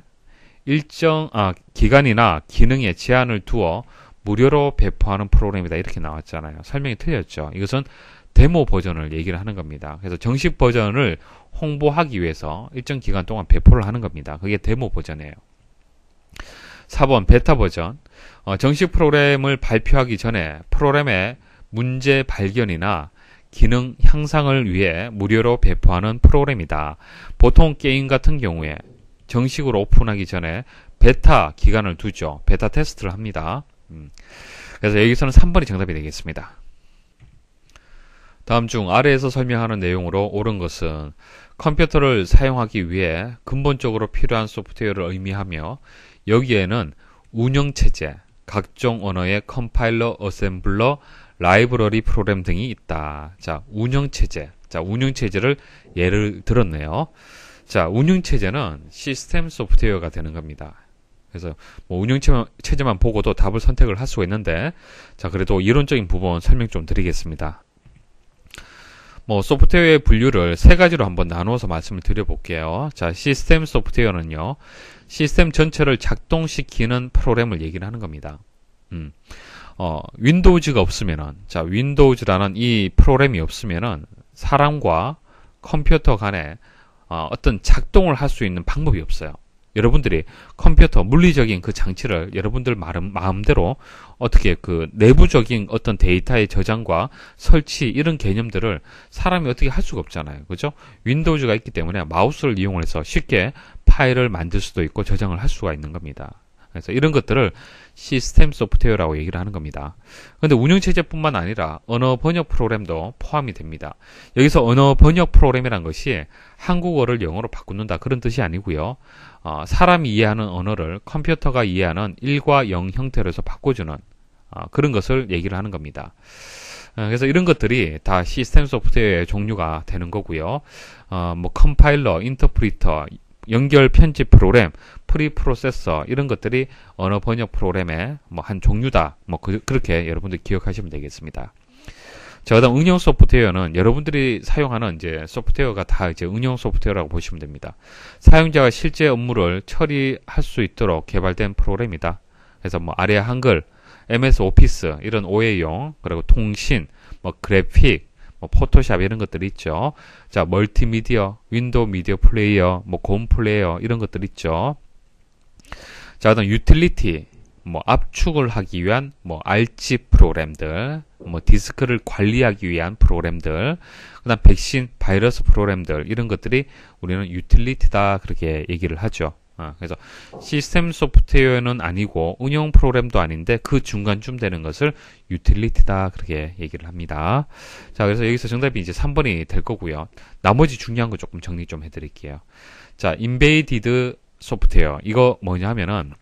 일정 기간이나 기능에 제한을 두어 무료로 배포하는 프로그램이다, 이렇게 나왔잖아요. 설명이 틀렸죠. 이것은 데모 버전을 얘기를 하는 겁니다. 그래서 정식 버전을 홍보하기 위해서 일정 기간 동안 배포를 하는 겁니다. 그게 데모 버전이에요. 4번 베타 버전. 정식 프로그램을 발표하기 전에 프로그램의 문제 발견이나 기능 향상을 위해 무료로 배포하는 프로그램이다. 보통 게임 같은 경우에 정식으로 오픈하기 전에 베타 기간을 두죠. 베타 테스트를 합니다. 그래서 여기서는 3번이 정답이 되겠습니다. 다음 중 아래에서 설명하는 내용으로 옳은 것은 컴퓨터를 사용하기 위해 근본적으로 필요한 소프트웨어를 의미하며 여기에는 운영체제, 각종 언어의 컴파일러, 어셈블러, 라이브러리 프로그램 등이 있다. 자, 운영체제. 자, 운영체제를 예를 들었네요. 자, 운영체제는 시스템 소프트웨어가 되는 겁니다. 그래서 뭐 운영체제만 보고도 답을 선택을 할 수가 있는데, 자, 그래도 이론적인 부분 설명 좀 드리겠습니다. 뭐 소프트웨어의 분류를 세 가지로 한번 나누어서 말씀을 드려볼게요. 자, 시스템 소프트웨어는요, 시스템 전체를 작동시키는 프로그램을 얘기를 하는 겁니다. 윈도우즈가 없으면은, 자, 윈도우즈라는 이 프로그램이 없으면은 사람과 컴퓨터 간에 어떤 작동을 할 수 있는 방법이 없어요. 여러분들이 컴퓨터 물리적인 그 장치를 여러분들 마음대로 어떻게 그 내부적인 어떤 데이터의 저장과 설치 이런 개념들을 사람이 어떻게 할 수가 없잖아요. 그죠? 윈도우즈가 있기 때문에 마우스를 이용해서 쉽게 파일을 만들 수도 있고 저장을 할 수가 있는 겁니다. 그래서 이런 것들을 시스템 소프트웨어라고 얘기를 하는 겁니다. 그런데 운영체제뿐만 아니라 언어 번역 프로그램도 포함이 됩니다. 여기서 언어 번역 프로그램이란 것이 한국어를 영어로 바꾼다 그런 뜻이 아니고요. 사람이 이해하는 언어를 컴퓨터가 이해하는 1과 0 형태로 해서 바꿔주는 그런 것을 얘기를 하는 겁니다. 그래서 이런 것들이 다 시스템 소프트웨어의 종류가 되는 거고요. 뭐 컴파일러, 인터프리터, 연결 편집 프로그램, 프리프로세서 이런 것들이 언어 번역 프로그램의 뭐 한 종류다. 뭐 그렇게 여러분들 기억하시면 되겠습니다. 자, 그다음 응용 소프트웨어는 여러분들이 사용하는 이제 소프트웨어가 다 이제 응용 소프트웨어라고 보시면 됩니다. 사용자가 실제 업무를 처리할 수 있도록 개발된 프로그램이다. 그래서 뭐 아리아 한글, MS 오피스 이런 OA용, 그리고 통신, 뭐 그래픽, 뭐 포토샵 이런 것들이 있죠. 자, 멀티미디어, 윈도우 미디어 플레이어, 뭐 곰 플레이어 이런 것들 있죠. 자, 그다음 유틸리티, 뭐 압축을 하기 위한 뭐 알집 프로그램들, 뭐 디스크를 관리하기 위한 프로그램들, 그다음 백신, 바이러스 프로그램들 이런 것들이 우리는 유틸리티다 그렇게 얘기를 하죠. 그래서 시스템 소프트웨어는 아니고 응용 프로그램도 아닌데 그 중간쯤 되는 것을 유틸리티다 그렇게 얘기를 합니다. 자, 그래서 여기서 정답이 이제 3번이 될 거고요. 나머지 중요한 거 조금 정리 좀 해드릴게요. 자, 인베이디드 소프트웨어 이거 뭐냐 하면은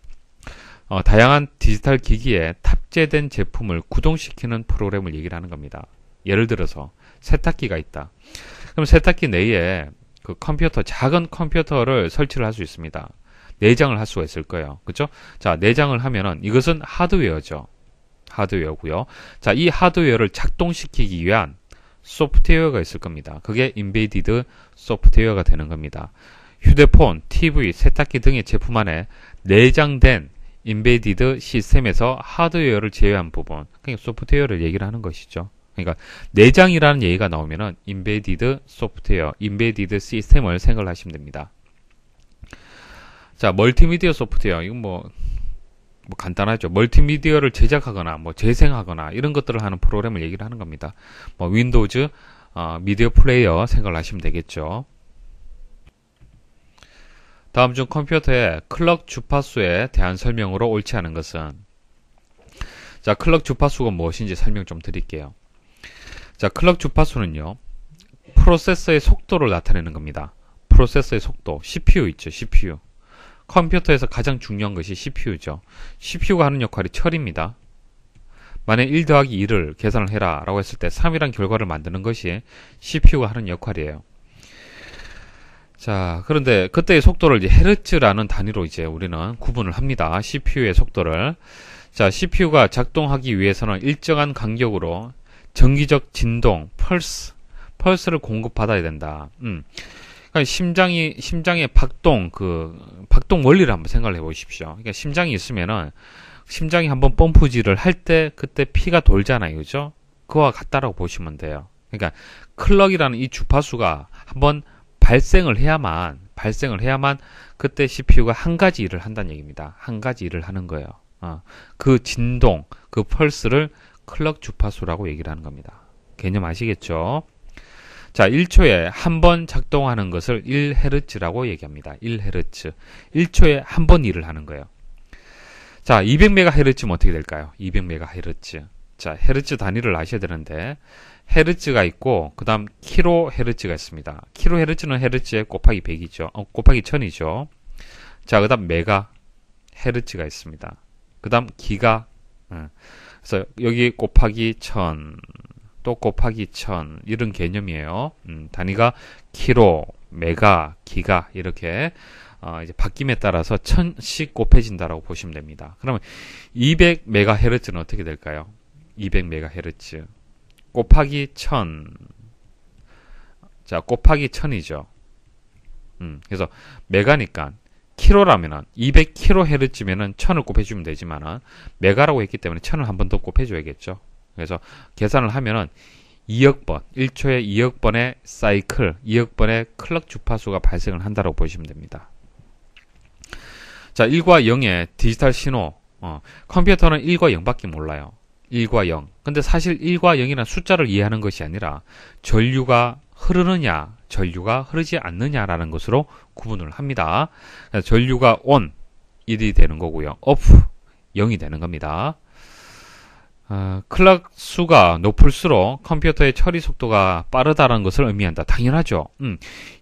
다양한 디지털 기기에 탑재된 제품을 구동시키는 프로그램을 얘기를 하는 겁니다. 예를 들어서 세탁기가 있다. 그럼 세탁기 내에 그 컴퓨터, 작은 컴퓨터를 설치를 할 수 있습니다. 내장을 할 수가 있을 거예요. 그렇죠? 자, 내장을 하면은 이것은 하드웨어죠. 하드웨어고요. 자, 이 하드웨어를 작동시키기 위한 소프트웨어가 있을 겁니다. 그게 인베이디드 소프트웨어가 되는 겁니다. 휴대폰, TV, 세탁기 등의 제품 안에 내장된 인베디드 시스템에서 하드웨어를 제외한 부분, 그러니까 소프트웨어를 얘기를 하는 것이죠. 그러니까 내장이라는 얘기가 나오면은 인베디드 소프트웨어, 인베디드 시스템을 생각을 하시면 됩니다. 자, 멀티미디어 소프트웨어 이건 뭐 간단하죠. 멀티미디어를 제작하거나 뭐 재생하거나 이런 것들을 하는 프로그램을 얘기를 하는 겁니다. 뭐 윈도우즈 미디어 플레이어 생각을 하시면 되겠죠. 다음 중 컴퓨터의 클럭 주파수에 대한 설명으로 옳지 않은 것은, 자, 클럭 주파수가 무엇인지 설명 좀 드릴게요. 자, 클럭 주파수는요, 프로세서의 속도를 나타내는 겁니다. 프로세서의 속도, CPU 있죠, CPU. 컴퓨터에서 가장 중요한 것이 CPU죠. CPU가 하는 역할이 처리입니다. 만약 1 더하기 2를 계산을 해라 라고 했을 때 3이란 결과를 만드는 것이 CPU가 하는 역할이에요. 자, 그런데 그때의 속도를 이제 헤르츠라는 단위로 이제 우리는 구분을 합니다. CPU의 속도를. 자, CPU가 작동하기 위해서는 일정한 간격으로 정기적 진동, 펄스를 공급받아야 된다. 그러니까 심장의 박동 원리를 한번 생각을 해 보십시오. 그러니까 심장이 있으면은, 심장이 한번 펌프질을 할 때, 그때 피가 돌잖아요. 그죠? 그와 같다라고 보시면 돼요. 그러니까, 클럭이라는 이 주파수가 한번 발생을 해야만 그때 CPU가 한 가지 일을 한다는 얘기입니다. 한 가지 일을 하는 거예요. 그 진동, 그 펄스를 클럭 주파수라고 얘기를 하는 겁니다. 개념 아시겠죠? 자, 1초에 한 번 작동하는 것을 1Hz라고 얘기합니다. 1Hz. 1초에 한 번 일을 하는 거예요. 자, 200MHz면 어떻게 될까요? 200MHz. 자, 헤르츠 단위를 아셔야 되는데, 헤르츠가 있고, 그 다음 킬로헤르츠가 있습니다. 킬로헤르츠는 헤르츠에 곱하기 100이죠. 곱하기 1000이죠. 자, 그 다음 메가 헤르츠가 있습니다. 그 다음 기가. 그래서 여기 곱하기 1000, 또 곱하기 1000, 이런 개념이에요. 단위가 킬로, 메가, 기가, 이렇게, 이제 바뀜에 따라서 1000씩 곱해진다라고 보시면 됩니다. 그러면 200MHz는 어떻게 될까요? 200MHz. 곱하기 1000. 자, 곱하기 1000이죠. 그래서 메가니까 킬로라면은 200kHz면은 1000을 곱해주면 되지만은 메가라고 했기 때문에 1000을 한 번 더 곱해줘야겠죠. 그래서 계산을 하면은 2억 번, 1초에 2억 번의 사이클, 2억 번의 클럭 주파수가 발생을 한다고 보시면 됩니다. 자, 1과 0의 디지털 신호. 컴퓨터는 1과 0밖에 몰라요. 1과 0. 근데 사실 1과 0이라는 숫자를 이해하는 것이 아니라 전류가 흐르느냐, 전류가 흐르지 않느냐라는 것으로 구분을 합니다. 전류가 on, 1이 되는 거고요. off, 0이 되는 겁니다. 클럭 수가 높을수록 컴퓨터의 처리 속도가 빠르다는 것을 의미한다. 당연하죠.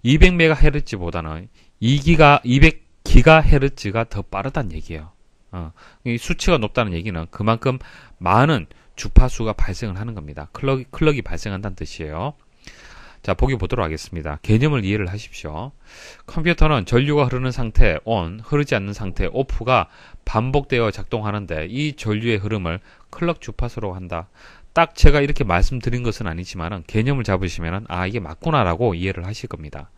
200MHz보다는 200GHz가 더 빠르다는 얘기예요. 이 수치가 높다는 얘기는 그만큼 많은 주파수가 발생을 하는 겁니다. 클럭이 발생한다는 뜻이에요. 자, 보기 보도록 하겠습니다. 개념을 이해를 하십시오. 컴퓨터는 전류가 흐르는 상태 on, 흐르지 않는 상태 off가 반복되어 작동하는데 이 전류의 흐름을 클럭 주파수로 한다. 딱 제가 이렇게 말씀드린 것은 아니지만 개념을 잡으시면 이게 맞구나라고 이해를 하실 겁니다.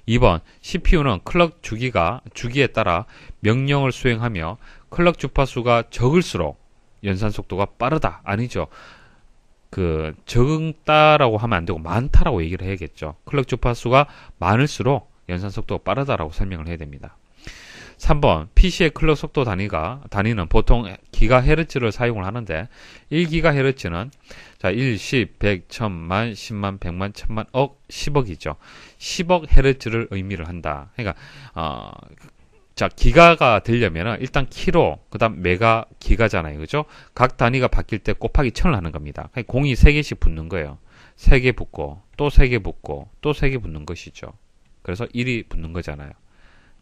2번, CPU는 클럭 주기에 따라 명령을 수행하며 클럭 주파수가 적을수록 연산 속도가 빠르다. 아니죠. 적다라고 하면 안 되고 많다라고 얘기를 해야겠죠. 클럭 주파수가 많을수록 연산 속도가 빠르다라고 설명을 해야 됩니다. 3번, PC의 클럭 속도 단위는 보통 기가헤르츠를 사용을 하는데 1기가헤르츠는 1, 10, 100, 1000만, 10만, 100만, 1000만, 억, 10억이죠. 10억 헤르츠를 의미를 한다. 그러니까 기가가 되려면 일단 키로, 그 다음 메가, 기가잖아요. 그죠? 각 단위가 바뀔 때 곱하기 1000을 하는 겁니다. 공이 3개씩 붙는 거예요. 3개 붙고, 또 3개 붙고, 또 3개 붙는 것이죠. 그래서 1이 붙는 거잖아요.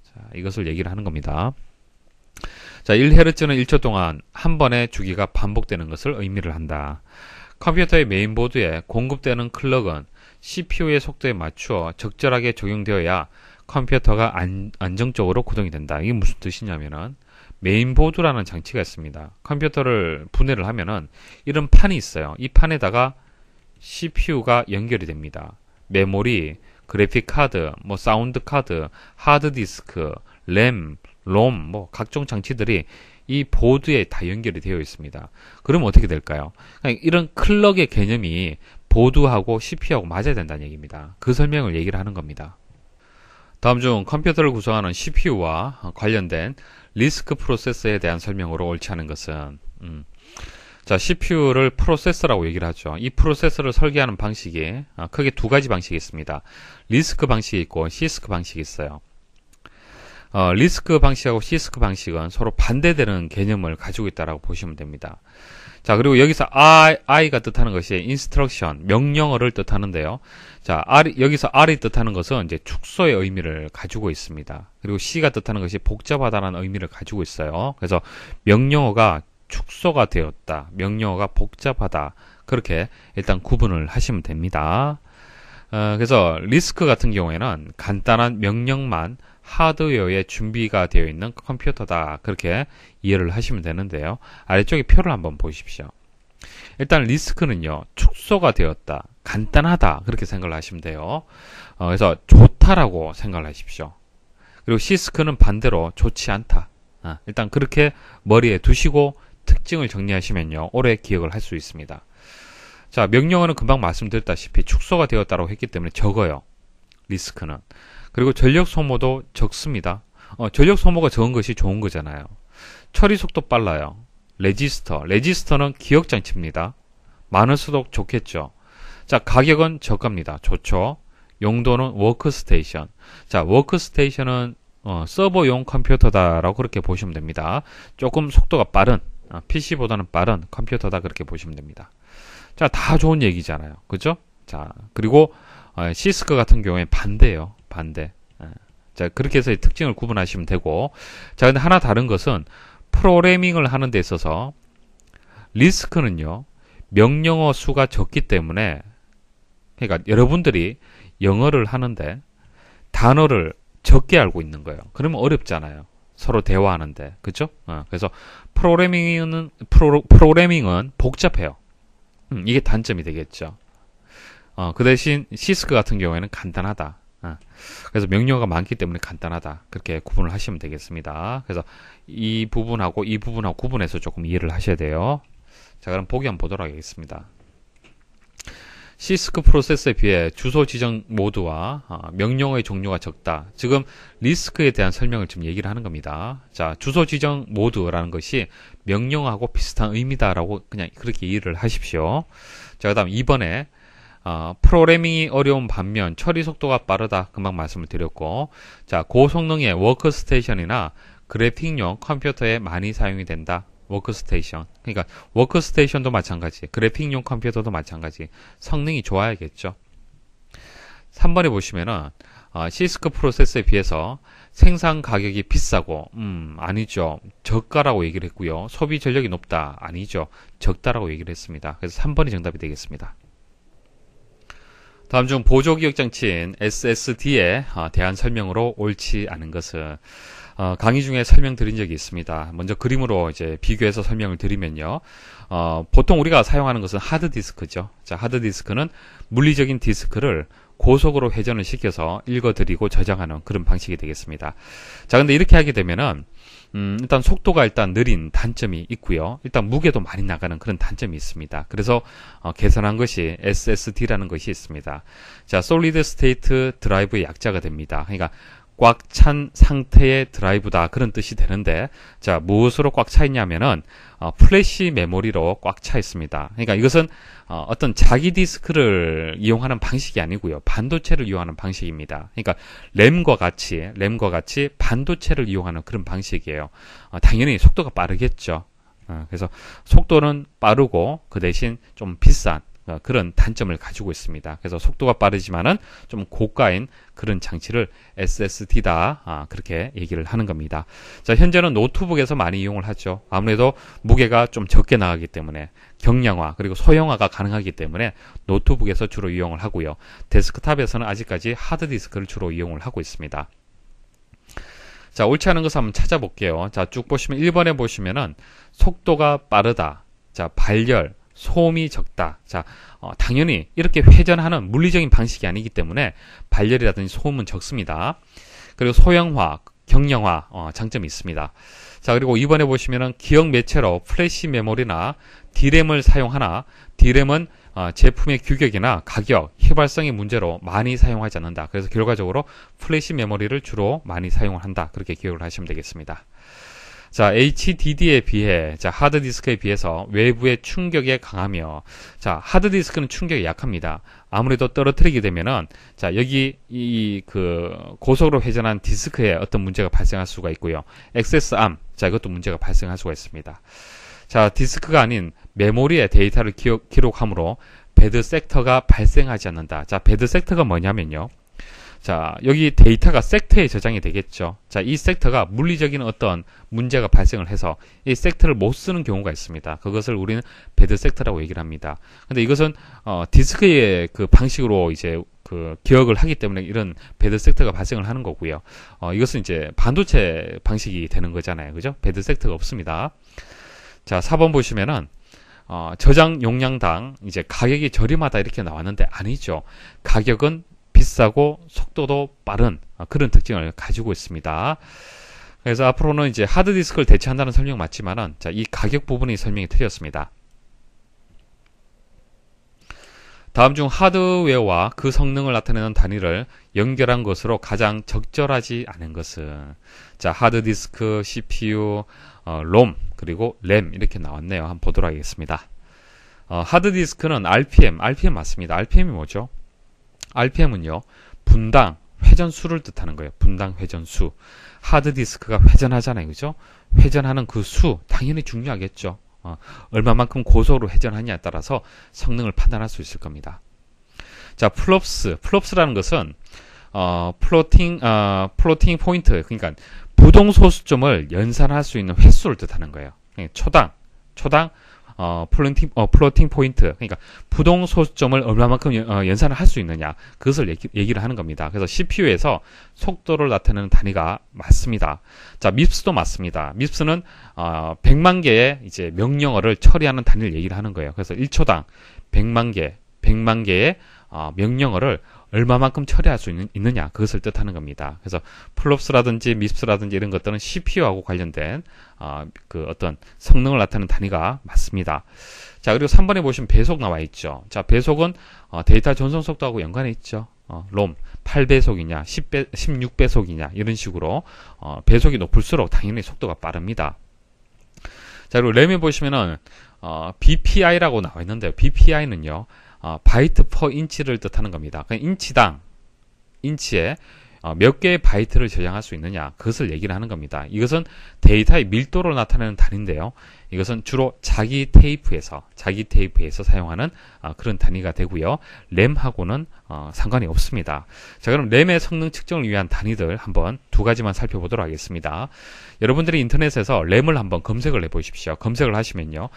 자, 이것을 얘기를 하는 겁니다. 자, 1Hz는 1초 동안 한 번의 주기가 반복되는 것을 의미를 한다. 컴퓨터의 메인보드에 공급되는 클럭은 CPU의 속도에 맞추어 적절하게 적용되어야 컴퓨터가 안정적으로 구동이 된다. 이게 무슨 뜻이냐면은 메인보드라는 장치가 있습니다. 컴퓨터를 분해를 하면은 이런 판이 있어요. 이 판에다가 CPU가 연결이 됩니다. 메모리, 그래픽 카드, 사운드 카드, 하드 디스크, 램, 롬, 각종 장치들이 이 보드에 다 연결이 되어 있습니다. 그럼 어떻게 될까요? 이런 클럭의 개념이 보드하고 CPU하고 맞아야 된다는 얘기입니다. 그 설명을 얘기를 하는 겁니다. 다음 중 컴퓨터를 구성하는 CPU와 관련된 리스크 프로세서에 대한 설명으로 옳지 않은 것은 자, CPU를 프로세서라고 얘기를 하죠. 이 프로세서를 설계하는 방식이 크게 두 가지 방식이 있습니다. 리스크 방식이 있고 시스크 방식이 있어요. 리스크 방식하고 시스크 방식은 서로 반대되는 개념을 가지고 있다고 보시면 됩니다. 자, 그리고 여기서 I가 뜻하는 것이 instruction, 명령어를 뜻하는데요. 자, 여기서 R이 뜻하는 것은 이제 축소의 의미를 가지고 있습니다. 그리고 C가 뜻하는 것이 복잡하다는 의미를 가지고 있어요. 그래서 명령어가 축소가 되었다, 명령어가 복잡하다, 그렇게 일단 구분을 하시면 됩니다. 그래서 리스크 같은 경우에는 간단한 명령만 하드웨어에 준비가 되어 있는 컴퓨터다, 그렇게 이해를 하시면 되는데요. 아래쪽에 표를 한번 보십시오. 일단 리스크는요, 축소가 되었다, 간단하다, 그렇게 생각을 하시면 돼요. 그래서 좋다라고 생각을 하십시오. 그리고 시스크는 반대로 좋지 않다. 일단 그렇게 머리에 두시고 특징을 정리하시면요, 오래 기억을 할 수 있습니다. 자, 명령어는 금방 말씀드렸다시피 축소가 되었다고 했기 때문에 적어요. 리스크는. 그리고 전력 소모도 적습니다. 전력 소모가 적은 것이 좋은 거잖아요. 처리 속도 빨라요. 레지스터는 기억 장치입니다. 많을수록 좋겠죠. 자, 가격은 저가입니다. 좋죠. 용도는 워크스테이션. 자, 워크스테이션은 서버용 컴퓨터다라고 그렇게 보시면 됩니다. 조금 속도가 빠른, PC보다는 빠른 컴퓨터다, 그렇게 보시면 됩니다. 자, 다 좋은 얘기잖아요. 그죠? 자, 그리고 시스크 같은 경우에 반대예요. 반대. 자, 그렇게 해서 특징을 구분하시면 되고, 자, 근데 하나 다른 것은 프로그래밍을 하는 데 있어서 리스크는요, 명령어 수가 적기 때문에, 그러니까 여러분들이 영어를 하는데 단어를 적게 알고 있는 거예요. 그러면 어렵잖아요. 서로 대화하는데. 그죠? 그래서 프로그래밍은 복잡해요. 이게 단점이 되겠죠. 그 대신 시스크 같은 경우에는 간단하다. 그래서 명령어가 많기 때문에 간단하다, 그렇게 구분을 하시면 되겠습니다. 그래서 이 부분하고 이 부분하고 구분해서 조금 이해를 하셔야 돼요. 자, 그럼 보기 한번 보도록 하겠습니다. 시스크 프로세서에 비해 주소 지정 모드와 명령어의 종류가 적다. 지금 리스크에 대한 설명을 지금 얘기를 하는 겁니다. 자, 주소 지정 모드라는 것이 명령어하고 비슷한 의미다라고 그냥 그렇게 이해를 하십시오. 자, 그 다음 2번에 프로그래밍이 어려운 반면 처리 속도가 빠르다. 금방 말씀을 드렸고, 자, 고성능의 워크스테이션이나 그래픽용 컴퓨터에 많이 사용이 된다. 워크스테이션. 그러니까 워크스테이션도 마찬가지, 그래픽용 컴퓨터도 마찬가지. 성능이 좋아야겠죠. 3번에 보시면은 시스크 프로세서에 비해서 생산 가격이 비싸고 아니죠. 저가라고 얘기를 했고요. 소비 전력이 높다. 아니죠. 적다라고 얘기를 했습니다. 그래서 3번이 정답이 되겠습니다. 다음 중 보조기억장치인 SSD에 대한 설명으로 옳지 않은 것은 강의 중에 설명드린 적이 있습니다. 먼저 그림으로 이제 비교해서 설명을 드리면요. 보통 우리가 사용하는 것은 하드디스크죠. 자, 하드디스크는 물리적인 디스크를 고속으로 회전을 시켜서 읽어드리고 저장하는 그런 방식이 되겠습니다. 자, 근데 이렇게 하게 되면은 일단 속도가 일단 느린 단점이 있고요. 일단 무게도 많이 나가는 그런 단점이 있습니다. 그래서 개선한 것이 SSD라는 것이 있습니다. 자, Solid State Drive의 약자가 됩니다. 그러니까 꽉 찬 상태의 드라이브다, 그런 뜻이 되는데, 자, 무엇으로 꽉 차 있냐면은 플래시 메모리로 꽉 차 있습니다. 그러니까 이것은 어떤 자기 디스크를 이용하는 방식이 아니고요, 반도체를 이용하는 방식입니다. 그러니까 램과 같이 반도체를 이용하는 그런 방식이에요. 당연히 속도가 빠르겠죠. 그래서 속도는 빠르고 그 대신 좀 비싼 그런 단점을 가지고 있습니다. 그래서 속도가 빠르지만은 좀 고가인 그런 장치를 SSD다, 그렇게 얘기를 하는 겁니다. 자, 현재는 노트북에서 많이 이용을 하죠. 아무래도 무게가 좀 적게 나가기 때문에 경량화 그리고 소형화가 가능하기 때문에 노트북에서 주로 이용을 하고요. 데스크탑에서는 아직까지 하드디스크를 주로 이용을 하고 있습니다. 자, 옳지 않은 것을 한번 찾아볼게요. 자, 쭉 보시면 1번에 보시면은 속도가 빠르다. 자, 발열, 소음이 적다. 자, 당연히 이렇게 회전하는 물리적인 방식이 아니기 때문에 발열이라든지 소음은 적습니다. 그리고 소형화, 경량화 장점이 있습니다. 자, 그리고 2번에 보시면은 기억 매체로 플래시 메모리나 D램을 사용하나 D램은 제품의 규격이나 가격, 휘발성의 문제로 많이 사용하지 않는다. 그래서 결과적으로 플래시 메모리를 주로 많이 사용을 한다. 그렇게 기억을 하시면 되겠습니다. 자, HDD에 비해, 자, 하드디스크에 비해서 외부의 충격에 강하며, 자, 하드디스크는 충격이 약합니다. 아무래도 떨어뜨리게 되면은, 자, 여기, 고속으로 회전한 디스크에 어떤 문제가 발생할 수가 있고요. 액세스암, 자, 이것도 문제가 발생할 수가 있습니다. 자, 디스크가 아닌 메모리에 데이터를 기록하므로 배드 섹터가 발생하지 않는다. 자, 배드 섹터가 뭐냐면요. 자, 여기 데이터가 섹터에 저장이 되겠죠. 자, 이 섹터가 물리적인 어떤 문제가 발생을 해서 이 섹터를 못 쓰는 경우가 있습니다. 그것을 우리는 배드 섹터라고 얘기를 합니다. 근데 이것은 디스크의 그 방식으로 이제 그 기억을 하기 때문에 이런 배드 섹터가 발생을 하는 거고요. 이것은 이제 반도체 방식이 되는 거잖아요. 그죠? 배드 섹터가 없습니다. 자, 4번 보시면은 저장 용량당 이제 가격이 저렴하다 이렇게 나왔는데 아니죠. 가격은 비싸고 속도도 빠른 그런 특징을 가지고 있습니다. 그래서 앞으로는 이제 하드디스크를 대체한다는 설명 맞지만은, 자, 이 가격 부분이 설명이 틀렸습니다. 다음 중 하드웨어와 그 성능을 나타내는 단위를 연결한 것으로 가장 적절하지 않은 것은, 자, 하드디스크, CPU, 롬, 그리고 램 이렇게 나왔네요. 한번 보도록 하겠습니다. 하드디스크는 RPM 맞습니다. RPM이 뭐죠? RPM은요, 분당 회전수를 뜻하는 거예요. 분당 회전수. 하드디스크가 회전하잖아요. 그죠? 회전하는 그 수, 당연히 중요하겠죠. 얼마만큼 고속으로 회전하냐에 따라서 성능을 판단할 수 있을 겁니다. 자, 플롭스라는 것은, 플로팅 포인트, 그러니까 부동소수점을 연산할 수 있는 횟수를 뜻하는 거예요. 초당, 플로팅 포인트, 그러니까 부동 소수점을 얼마만큼 연산을 할 수 있느냐, 그것을 얘기를 하는 겁니다. 그래서 CPU에서 속도를 나타내는 단위가 맞습니다. 자, MIPS도 맞습니다. MIPS는 100만 개의 이제 명령어를 처리하는 단위를 얘기를 하는 거예요. 그래서 1초당 100만 개의 명령어를 얼마만큼 처리할 수 있느냐 그것을 뜻하는 겁니다. 그래서 플롭스라든지 밉스라든지 이런 것들은 CPU하고 관련된 그 어떤 성능을 나타내는 단위가 맞습니다. 자, 그리고 3번에 보시면 배속 나와 있죠. 자, 배속은 데이터 전송 속도하고 연관해 있죠. 롬 8배속이냐 16배속이냐 이런 식으로 배속이 높을수록 당연히 속도가 빠릅니다. 자, 그리고 램에 보시면은 BPI라고 나와 있는데요. BPI는요 바이트 퍼 인치를 뜻하는 겁니다. 그러니까 인치에 몇 개의 바이트를 저장할 수 있느냐 그것을 얘기를 하는 겁니다. 이것은 데이터의 밀도로 나타내는 단위인데요. 이것은 주로 자기 테이프에서 사용하는 그런 단위가 되고요. 램하고는 상관이 없습니다. 자, 그럼 램의 성능 측정을 위한 단위들 한번 두 가지만 살펴보도록 하겠습니다. 여러분들이 인터넷에서 램을 한번 검색을 해보십시오. 검색을 하시면요,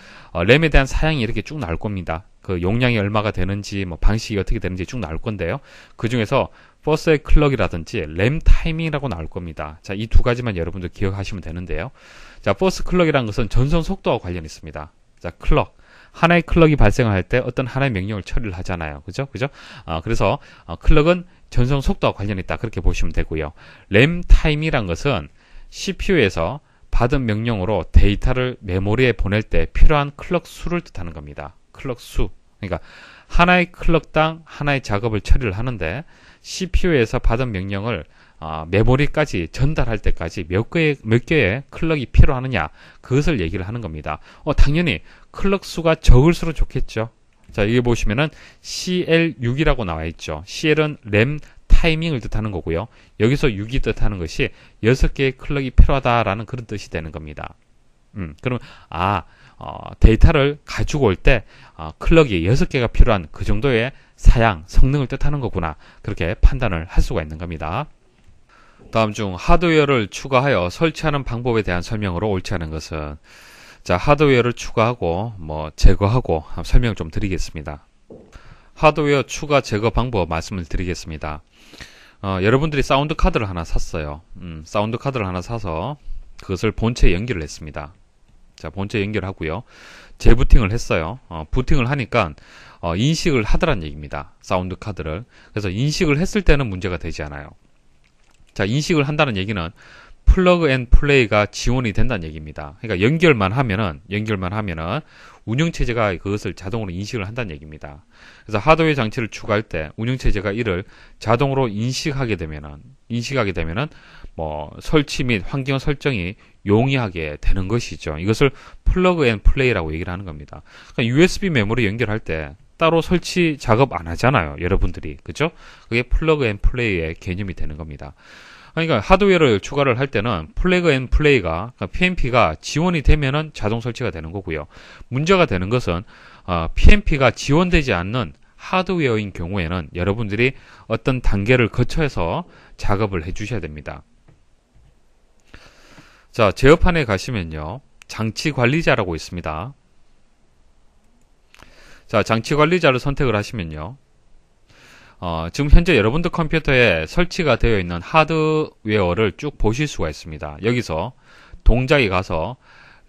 램에 대한 사양이 이렇게 쭉 나올 겁니다. 그 용량이 얼마가 되는지, 뭐 방식이 어떻게 되는지 쭉 나올 건데요. 그 중에서 버스의 클럭이라든지 램 타이밍이라고 나올 겁니다. 자, 이 두 가지만 여러분들 기억하시면 되는데요. 자, 버스 클럭이라는 것은 전송 속도와 관련이 있습니다. 자, 클럭. 하나의 클럭이 발생할 때 어떤 하나의 명령을 처리를 하잖아요. 그죠? 그래서 클럭은 전송 속도와 관련이 있다. 그렇게 보시면 되고요. 램 타임이란 것은 CPU에서 받은 명령으로 데이터를 메모리에 보낼 때 필요한 클럭 수를 뜻하는 겁니다. 클럭 수. 그러니까 하나의 클럭당 하나의 작업을 처리를 하는데 CPU에서 받은 명령을 메모리까지 전달할 때까지 몇 개의 클럭이 필요하느냐 그것을 얘기를 하는 겁니다. 당연히 클럭 수가 적을수록 좋겠죠. 자, 여기 보시면은 CL6이라고 나와 있죠. CL은 램 타이밍을 뜻하는 거고요. 여기서 6이 뜻하는 것이 6개의 클럭이 필요하다라는 그런 뜻이 되는 겁니다. 그럼 데이터를 가지고 올 때 클럭이 6개가 필요한 그 정도의 성능을 뜻하는 거구나. 그렇게 판단을 할 수가 있는 겁니다. 다음 중 하드웨어를 추가하여 설치하는 방법에 대한 설명으로 옳지 않은 것은, 자, 하드웨어를 추가하고 제거하고 설명을 좀 드리겠습니다. 하드웨어 추가 제거 방법 말씀을 드리겠습니다. 여러분들이 사운드 카드를 하나 샀어요. 사운드 카드를 하나 사서 그것을 본체에 연결을 했습니다. 자, 본체에 연결하고요. 재부팅을 했어요. 부팅을 하니까 인식을 하더란 얘기입니다. 사운드 카드를. 그래서 인식을 했을 때는 문제가 되지 않아요. 자, 인식을 한다는 얘기는 플러그 앤 플레이가 지원이 된다는 얘기입니다. 그러니까 연결만 하면은 운영체제가 그것을 자동으로 인식을 한다는 얘기입니다. 그래서 하드웨어 장치를 추가할 때 운영체제가 이를 자동으로 인식하게 되면은 설치 및 환경 설정이 용이하게 되는 것이죠. 이것을 플러그 앤 플레이라고 얘기를 하는 겁니다. 그러니까 USB 메모리 연결할 때 따로 설치 작업 안 하잖아요. 여러분들이. 그죠? 그게 플러그 앤 플레이의 개념이 되는 겁니다. 그러니까 하드웨어를 추가를 할 때는 플러그 앤 플레이가, 그러니까 PNP가 지원이 되면은 자동 설치가 되는 거고요. 문제가 되는 것은 PNP가 지원되지 않는 하드웨어인 경우에는 여러분들이 어떤 단계를 거쳐서 작업을 해 주셔야 됩니다. 자, 제어판에 가시면요, 장치 관리자라고 있습니다. 자, 장치 관리자를 선택을 하시면요, 지금 현재 여러분들 컴퓨터에 설치가 되어 있는 하드웨어를 쭉 보실 수가 있습니다. 여기서 동작에 가서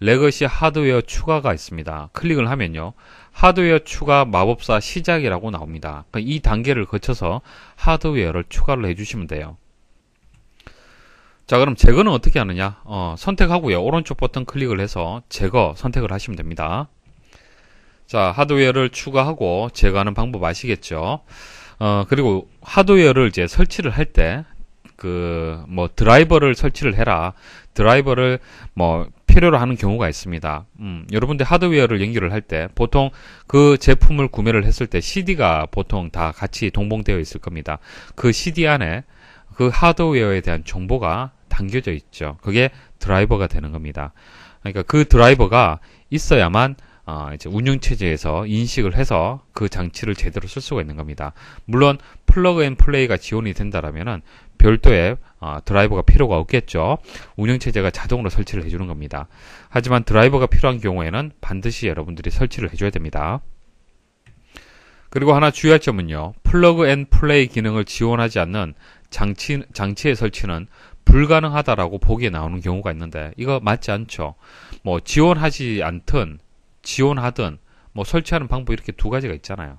레거시 하드웨어 추가가 있습니다. 클릭을 하면요, 하드웨어 추가 마법사 시작이라고 나옵니다. 그러니까 이 단계를 거쳐서 하드웨어를 추가를 해주시면 돼요. 자, 그럼 제거는 어떻게 하느냐? 선택하고요, 오른쪽 버튼 클릭을 해서 제거 선택을 하시면 됩니다. 자, 하드웨어를 추가하고 제거하는 방법 아시겠죠? 그리고 하드웨어를 이제 설치를 할 때, 드라이버를 설치를 해라. 드라이버를 필요로 하는 경우가 있습니다. 여러분들 하드웨어를 연결을 할 때, 보통 그 제품을 구매를 했을 때 CD가 보통 다 같이 동봉되어 있을 겁니다. 그 CD 안에 그 하드웨어에 대한 정보가 담겨져 있죠. 그게 드라이버가 되는 겁니다. 그러니까 그 드라이버가 있어야만 이제 운영체제에서 인식을 해서 그 장치를 제대로 쓸 수가 있는 겁니다. 물론 플러그 앤 플레이가 지원이 된다라면은 별도의 드라이버가 필요가 없겠죠. 운영체제가 자동으로 설치를 해주는 겁니다. 하지만 드라이버가 필요한 경우에는 반드시 여러분들이 설치를 해줘야 됩니다. 그리고 하나 주의할 점은요, 플러그 앤 플레이 기능을 지원하지 않는 장치의 설치는 불가능하다라고 보기에 나오는 경우가 있는데, 이거 맞지 않죠. 지원하지 않든 지원하든 설치하는 방법 이렇게 두 가지가 있잖아요.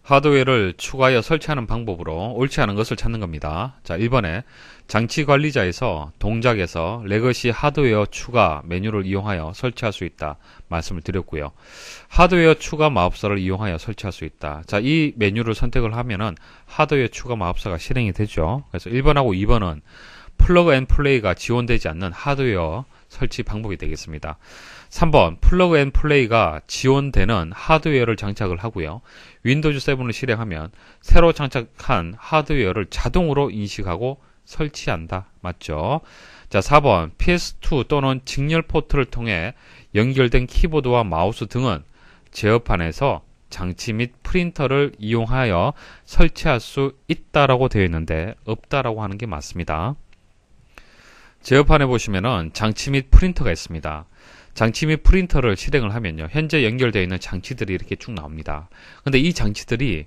하드웨어를 추가하여 설치하는 방법으로 옳지 않은 것을 찾는 겁니다. 자, 1번에 장치 관리자에서 동작에서 레거시 하드웨어 추가 메뉴를 이용하여 설치할 수 있다 말씀을 드렸고요. 하드웨어 추가 마법사를 이용하여 설치할 수 있다. 자, 이 메뉴를 선택을 하면은 하드웨어 추가 마법사가 실행이 되죠. 그래서 1번하고 2번은 플러그 앤 플레이가 지원되지 않는 하드웨어 설치 방법이 되겠습니다. 3번 플러그 앤 플레이가 지원되는 하드웨어를 장착을 하고요. 윈도우즈 7을 실행하면 새로 장착한 하드웨어를 자동으로 인식하고 설치한다. 맞죠? 자, 4번 PS2 또는 직렬 포트를 통해 연결된 키보드와 마우스 등은 제어판에서 장치 및 프린터를 이용하여 설치할 수 있다라고 되어 있는데 없다라고 하는 게 맞습니다. 제어판에 보시면은 장치 및 프린터가 있습니다. 장치 및 프린터를 실행을 하면요, 현재 연결되어 있는 장치들이 이렇게 쭉 나옵니다. 근데 이 장치들이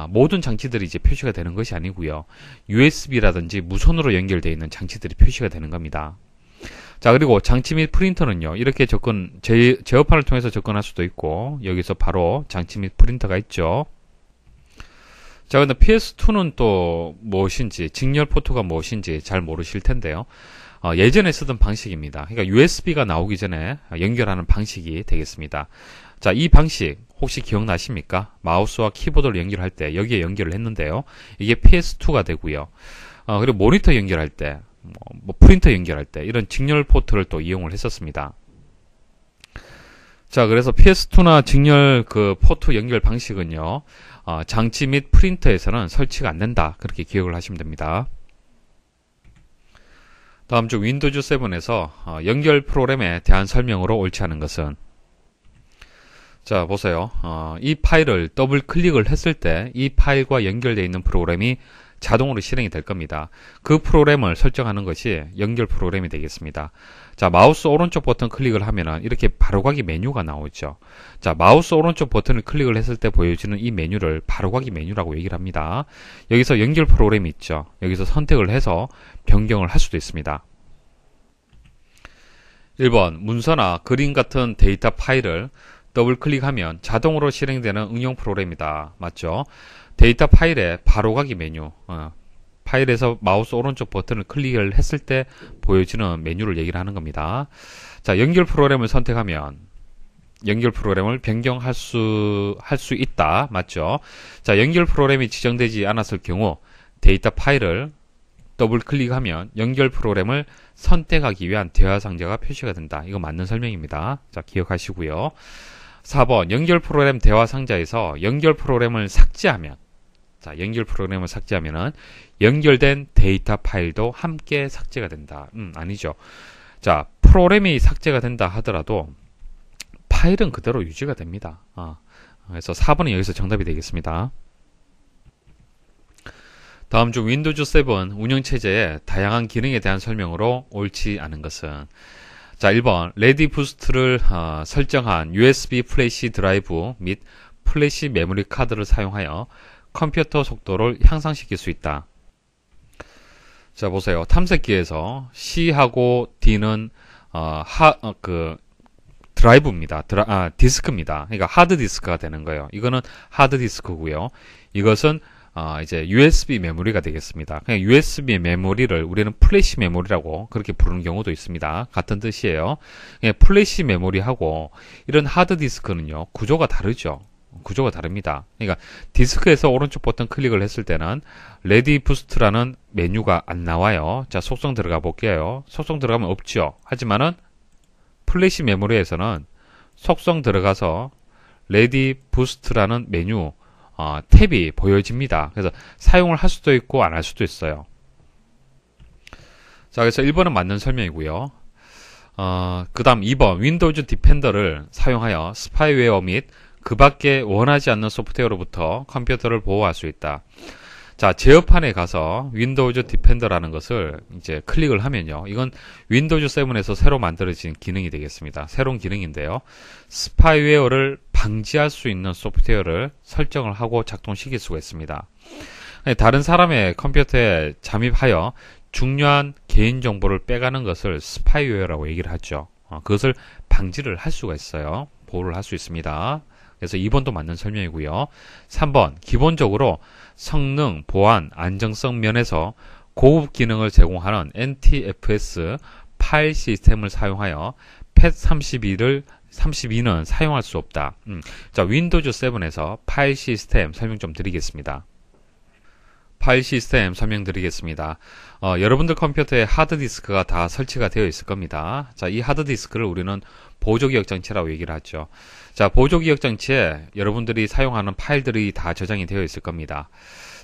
모든 장치들이 이제 표시가 되는 것이 아니고요, USB라든지 무선으로 연결되어 있는 장치들이 표시가 되는 겁니다. 자, 그리고 장치 및 프린터는요, 이렇게 제어판을 통해서 접근할 수도 있고, 여기서 바로 장치 및 프린터가 있죠. 자, 근데 PS2는 또 무엇인지, 직렬 포트가 무엇인지 잘 모르실 텐데요. 예전에 쓰던 방식입니다. 그러니까 USB가 나오기 전에 연결하는 방식이 되겠습니다. 자, 이 방식 혹시 기억나십니까? 마우스와 키보드를 연결할 때 여기에 연결을 했는데요. 이게 PS2가 되고요. 그리고 모니터 연결할 때, 프린터 연결할 때 이런 직렬 포트를 또 이용을 했었습니다. 자, 그래서 PS2나 직렬 포트 연결 방식은요, 장치 및 프린터에서는 설치가 안 된다. 그렇게 기억을 하시면 됩니다. 다음 주 윈도우즈 7에서 연결 프로그램에 대한 설명으로 옳지 않은 것은, 자, 보세요. 이 파일을 더블 클릭을 했을 때 이 파일과 연결되어 있는 프로그램이 자동으로 실행이 될 겁니다. 그 프로그램을 설정하는 것이 연결 프로그램이 되겠습니다. 자, 마우스 오른쪽 버튼 클릭을 하면은 이렇게 바로가기 메뉴가 나오죠. 자, 마우스 오른쪽 버튼을 클릭을 했을 때 보여지는 이 메뉴를 바로가기 메뉴라고 얘기를 합니다. 여기서 연결 프로그램이 있죠. 여기서 선택을 해서 변경을 할 수도 있습니다. 1번 문서나 그림 같은 데이터 파일을 더블 클릭하면 자동으로 실행되는 응용 프로그램이다. 맞죠? 데이터 파일의 바로가기 메뉴, 파일에서 마우스 오른쪽 버튼을 클릭을 했을 때 보여지는 메뉴를 얘기를 하는 겁니다. 자, 연결 프로그램을 선택하면 연결 프로그램을 변경할 수 있다. 맞죠? 자, 연결 프로그램이 지정되지 않았을 경우 데이터 파일을 더블 클릭하면 연결 프로그램을 선택하기 위한 대화 상자가 표시가 된다. 이거 맞는 설명입니다. 자, 기억하시고요. 4번 연결 프로그램 대화 상자에서 연결 프로그램을 삭제하면, 자, 연결 프로그램을 삭제하면은 연결된 데이터 파일도 함께 삭제가 된다. 아니죠. 자, 프로그램이 삭제가 된다 하더라도 파일은 그대로 유지가 됩니다. 그래서 4번이 여기서 정답이 되겠습니다. 다음 주 윈도우즈 7 운영체제의 다양한 기능에 대한 설명으로 옳지 않은 것은, 자, 1번 레디 부스트를 설정한 USB 플래시 드라이브 및 플래시 메모리 카드를 사용하여 컴퓨터 속도를 향상시킬 수 있다. 자, 보세요. 탐색기에서 C하고 D는 드라이브입니다. 디스크입니다. 그러니까 하드 디스크가 되는 거예요. 이거는 하드 디스크고요. 이것은 이제 USB 메모리가 되겠습니다. 그냥 USB 메모리를 우리는 플래시 메모리라고 그렇게 부르는 경우도 있습니다. 같은 뜻이에요. 플래시 메모리하고 이런 하드 디스크는요, 구조가 다르죠. 구조가 다릅니다. 그러니까 디스크에서 오른쪽 버튼 클릭을 했을 때는 레디 부스트라는 메뉴가 안 나와요. 자, 속성 들어가 볼게요. 속성 들어가면 없죠. 하지만은 플래시 메모리에서는 속성 들어가서 레디 부스트라는 메뉴 탭이 보여집니다. 그래서 사용을 할 수도 있고 안 할 수도 있어요. 자, 그래서 1번은 맞는 설명이고요. 그 다음 2번 윈도우즈 디펜더를 사용하여 스파이웨어 및 그 밖에 원하지 않는 소프트웨어로부터 컴퓨터를 보호할 수 있다. 자, 제어판에 가서 윈도우즈 디펜더라는 것을 이제 클릭을 하면요, 이건 윈도우즈 7에서 새로 만들어진 기능이 되겠습니다. 새로운 기능인데요, 스파이웨어를 방지할 수 있는 소프트웨어를 설정을 하고 작동시킬 수가 있습니다. 다른 사람의 컴퓨터에 잠입하여 중요한 개인정보를 빼가는 것을 스파이웨어라고 얘기를 하죠. 그것을 방지를 할 수가 있어요. 보호를 할 수 있습니다. 그래서 2번도 맞는 설명이고요. 3번, 기본적으로 성능, 보안, 안정성 면에서 고급 기능을 제공하는 NTFS 파일 시스템을 사용하여 FAT32는 사용할 수 없다. 자, 윈도우즈 7에서 파일 시스템 설명 좀 드리겠습니다. 파일 시스템 설명드리겠습니다. 여러분들 컴퓨터에 하드디스크가 다 설치가 되어 있을 겁니다. 자, 이 하드디스크를 우리는 보조기억장치라고 얘기를 하죠. 자, 보조기억장치에 여러분들이 사용하는 파일들이 다 저장이 되어 있을 겁니다.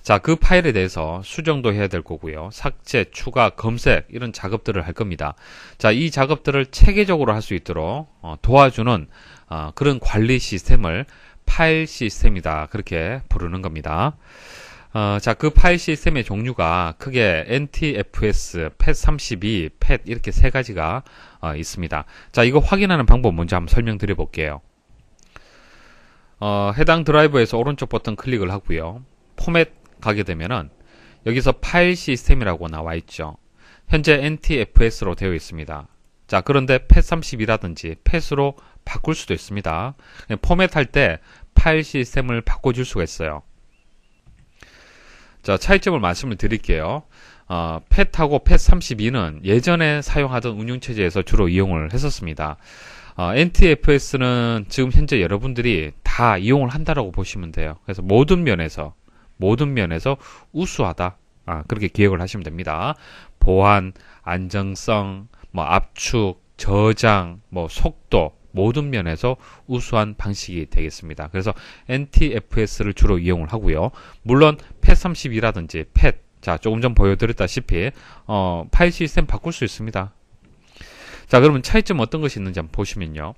자, 그 파일에 대해서 수정도 해야 될 거고요. 삭제, 추가, 검색 이런 작업들을 할 겁니다. 자, 이 작업들을 체계적으로 할 수 있도록 도와주는 그런 관리 시스템을 파일 시스템이다. 그렇게 부르는 겁니다. 자, 그 파일 시스템의 종류가 크게 NTFS, FAT32, FAT 이렇게 세 가지가 있습니다. 자, 이거 확인하는 방법 먼저 한번 설명드려 볼게요. 해당 드라이버에서 오른쪽 버튼 클릭을 하고요. 포맷 가게 되면은 여기서 파일 시스템이라고 나와 있죠. 현재 NTFS로 되어 있습니다. 자, 그런데 FAT32라든지 FAT으로 바꿀 수도 있습니다. 포맷할 때 파일 시스템을 바꿔줄 수가 있어요. 자, 차이점을 말씀을 드릴게요. FAT하고 FAT32는 예전에 사용하던 운영체제에서 주로 이용을 했었습니다. NTFS는 지금 현재 여러분들이 다 이용을 한다라고 보시면 돼요. 그래서 모든 면에서 우수하다. 그렇게 기억을 하시면 됩니다. 보안, 안정성, 압축, 저장, 속도, 모든 면에서 우수한 방식이 되겠습니다. 그래서 NTFS를 주로 이용을 하고요. 물론 FAT32라든지 FAT, 자, 조금 전 보여드렸다시피 파일 시스템 바꿀 수 있습니다. 자, 그러면 차이점 어떤 것이 있는지 한번 보시면요.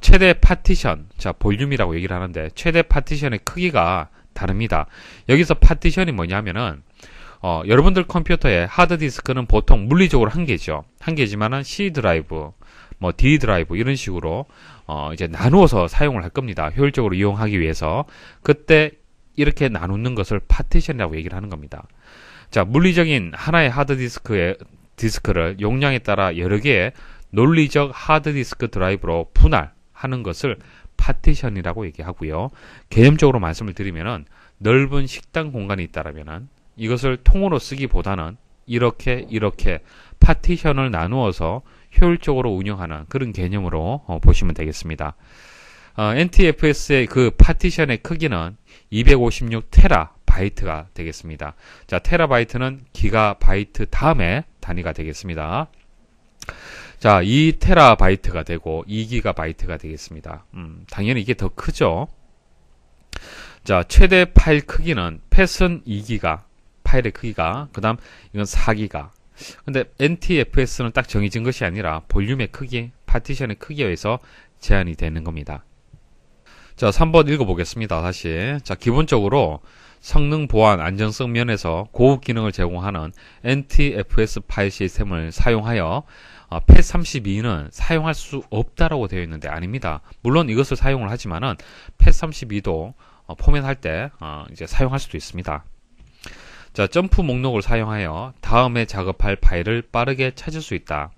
최대 파티션, 자, 볼륨이라고 얘기를 하는데 최대 파티션의 크기가 다릅니다. 여기서 파티션이 뭐냐면은 여러분들 컴퓨터의 하드디스크는 보통 물리적으로 한 개죠. 한 개지만은 C 드라이브, D 드라이브 이런 식으로 이제 나누어서 사용을 할 겁니다. 효율적으로 이용하기 위해서. 그때 이렇게 나누는 것을 파티션이라고 얘기를 하는 겁니다. 자, 물리적인 하나의 디스크를 용량에 따라 여러 개의 논리적 하드디스크 드라이브로 분할하는 것을 파티션이라고 얘기하고요. 개념적으로 말씀을 드리면은 넓은 식당 공간이 있다라면은 이것을 통으로 쓰기보다는 이렇게 파티션을 나누어서 효율적으로 운영하는 그런 개념으로 보시면 되겠습니다. NTFS의 그 파티션의 크기는 256TB가 되겠습니다. 자, 테라바이트는 기가바이트 다음에 단위가 되겠습니다. 자, 2TB가 되고 2GB가 되겠습니다. 당연히 이게 더 크죠. 자, 최대 파일 크기는 FAT은 2GB 파일의 크기가, 그 다음 이건 4GB. 근데 NTFS는 딱 정해진 것이 아니라 볼륨의 크기, 파티션의 크기에 의해서 제한이 되는 겁니다. 자, 3번 읽어보겠습니다. 다시. 자, 기본적으로 성능 보안, 안정성 면에서 고급 기능을 제공하는 NTFS 파일 시스템을 사용하여 FAT32는 사용할 수 없다라고 되어 있는데 아닙니다. 물론 이것을 사용을 하지만은 FAT32도 포맷할 때 이제 사용할 수도 있습니다. 자, 점프 목록을 사용하여 다음에 작업할 파일을 빠르게 찾을 수 있다.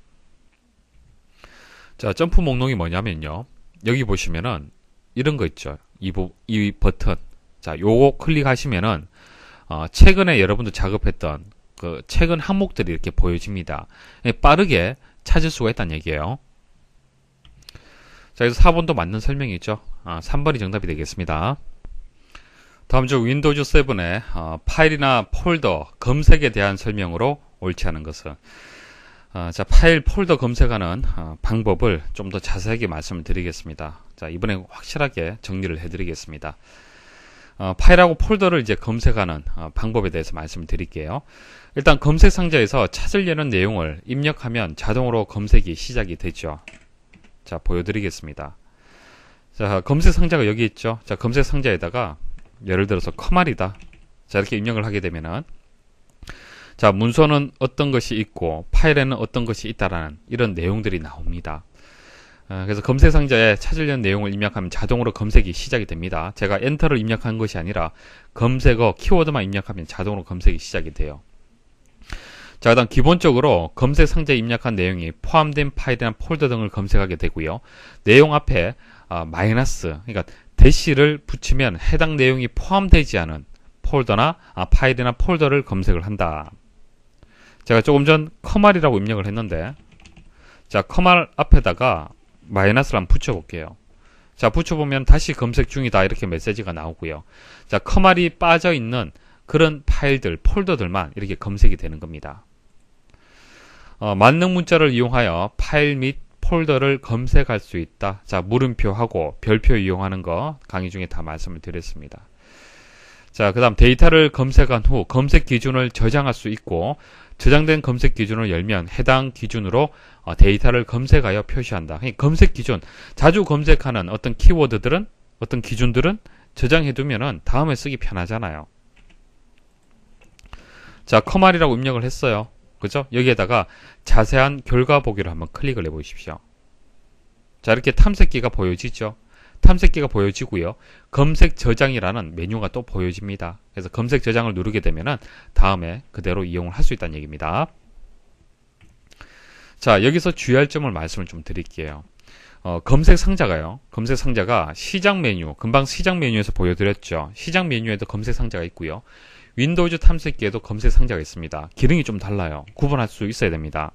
자, 점프 목록이 뭐냐면요. 여기 보시면은 이런 거 있죠. 이 버튼. 자, 요거 클릭하시면은 최근에 여러분들 작업했던 그 최근 항목들이 이렇게 보여집니다. 빠르게 찾을 수가 있다는 얘기예요. 자, 그래서 4번도 맞는 설명이죠. 3번이 정답이 되겠습니다. 다음 주 윈도우즈 7의 파일이나 폴더 검색에 대한 설명으로 옳지 않은 것은, 자, 파일 폴더 검색하는 방법을 좀 더 자세하게 말씀을 드리겠습니다. 자, 이번에 확실하게 정리를 해드리겠습니다. 파일하고 폴더를 이제 검색하는 방법에 대해서 말씀을 드릴게요. 일단 검색 상자에서 찾으려는 내용을 입력하면 자동으로 검색이 시작이 되죠. 자, 보여드리겠습니다. 자, 검색 상자가 여기 있죠. 자, 검색 상자에다가 예를 들어서 커말이다. 자, 이렇게 입력을 하게 되면은, 자, 문서는 어떤 것이 있고 파일에는 어떤 것이 있다라는 이런 내용들이 나옵니다. 그래서 검색 상자에 찾으려는 내용을 입력하면 자동으로 검색이 시작이 됩니다. 제가 엔터를 입력한 것이 아니라 검색어 키워드만 입력하면 자동으로 검색이 시작이 돼요. 자, 그다음 기본적으로 검색 상자에 입력한 내용이 포함된 파일이나 폴더 등을 검색하게 되고요. 내용 앞에 마이너스, 그러니까 대시를 붙이면 해당 내용이 포함되지 않은 폴더나 파일이나 폴더를 검색을 한다. 제가 조금 전 커말이라고 입력을 했는데, 자, 커말 앞에다가 마이너스를 한번 붙여볼게요. 자, 붙여보면 다시 검색 중이다 이렇게 메시지가 나오고요. 자, 커말이 빠져있는 그런 파일들, 폴더들만 이렇게 검색이 되는 겁니다. 만능 문자를 이용하여 파일 및 폴더를 검색할 수 있다. 자, 물음표하고 별표 이용하는 거 강의 중에 다 말씀을 드렸습니다. 자, 그 다음 데이터를 검색한 후 검색 기준을 저장할 수 있고, 저장된 검색 기준을 열면 해당 기준으로 데이터를 검색하여 표시한다. 검색 기준, 자주 검색하는 어떤 키워드들은, 어떤 기준들은 저장해두면은 다음에 쓰기 편하잖아요. 자, 커말이라고 입력을 했어요. 그죠? 여기에다가 자세한 결과 보기를 한번 클릭을 해 보십시오. 자, 이렇게 탐색기가 보여지죠? 탐색기가 보여지고요. 검색 저장이라는 메뉴가 또 보여집니다. 그래서 검색 저장을 누르게 되면은 다음에 그대로 이용을 할 수 있다는 얘기입니다. 자, 여기서 주의할 점을 말씀을 좀 드릴게요. 검색 상자가요. 검색 상자가 시작 메뉴, 금방 시작 메뉴에서 보여드렸죠. 시작 메뉴에도 검색 상자가 있고요. 윈도우즈 탐색기에도 검색 상자가 있습니다. 기능이 좀 달라요. 구분할 수 있어야 됩니다.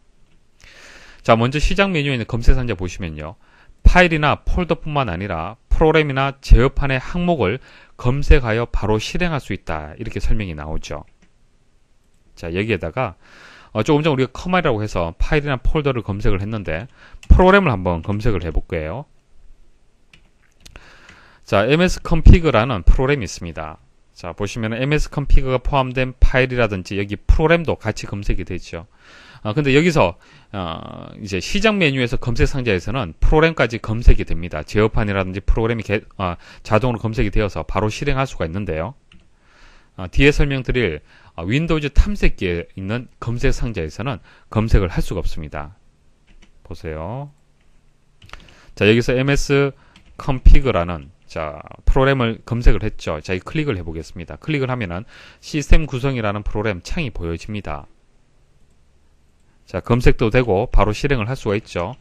자, 먼저 시작 메뉴에 있는 검색 상자 보시면요. 파일이나 폴더뿐만 아니라 프로그램이나 제어판의 항목을 검색하여 바로 실행할 수 있다. 이렇게 설명이 나오죠. 자, 여기에다가 조금 전 우리가 커말이라고 해서 파일이나 폴더를 검색을 했는데 프로그램을 한번 검색을 해볼 거예요. 자, msconfig라는 프로그램이 있습니다. 자, 보시면 msconfig가 포함된 파일이라든지 여기 프로그램도 같이 검색이 되죠. 근데 여기서 이제 시작 메뉴에서 검색 상자에서는 프로그램까지 검색이 됩니다. 제어판이라든지 프로그램이 자동으로 검색이 되어서 바로 실행할 수가 있는데요. 뒤에 설명드릴 윈도우즈 탐색기에 있는 검색 상자에서는 검색을 할 수가 없습니다. 보세요. 자, 여기서 msconfig라는 프로그램을 검색을 했죠. 자, 이 클릭을 해보겠습니다. 클릭을 하면은 시스템 구성이라는 프로그램 창이 보여집니다. 자, 검색도 되고 바로 실행을 할 수가 있죠.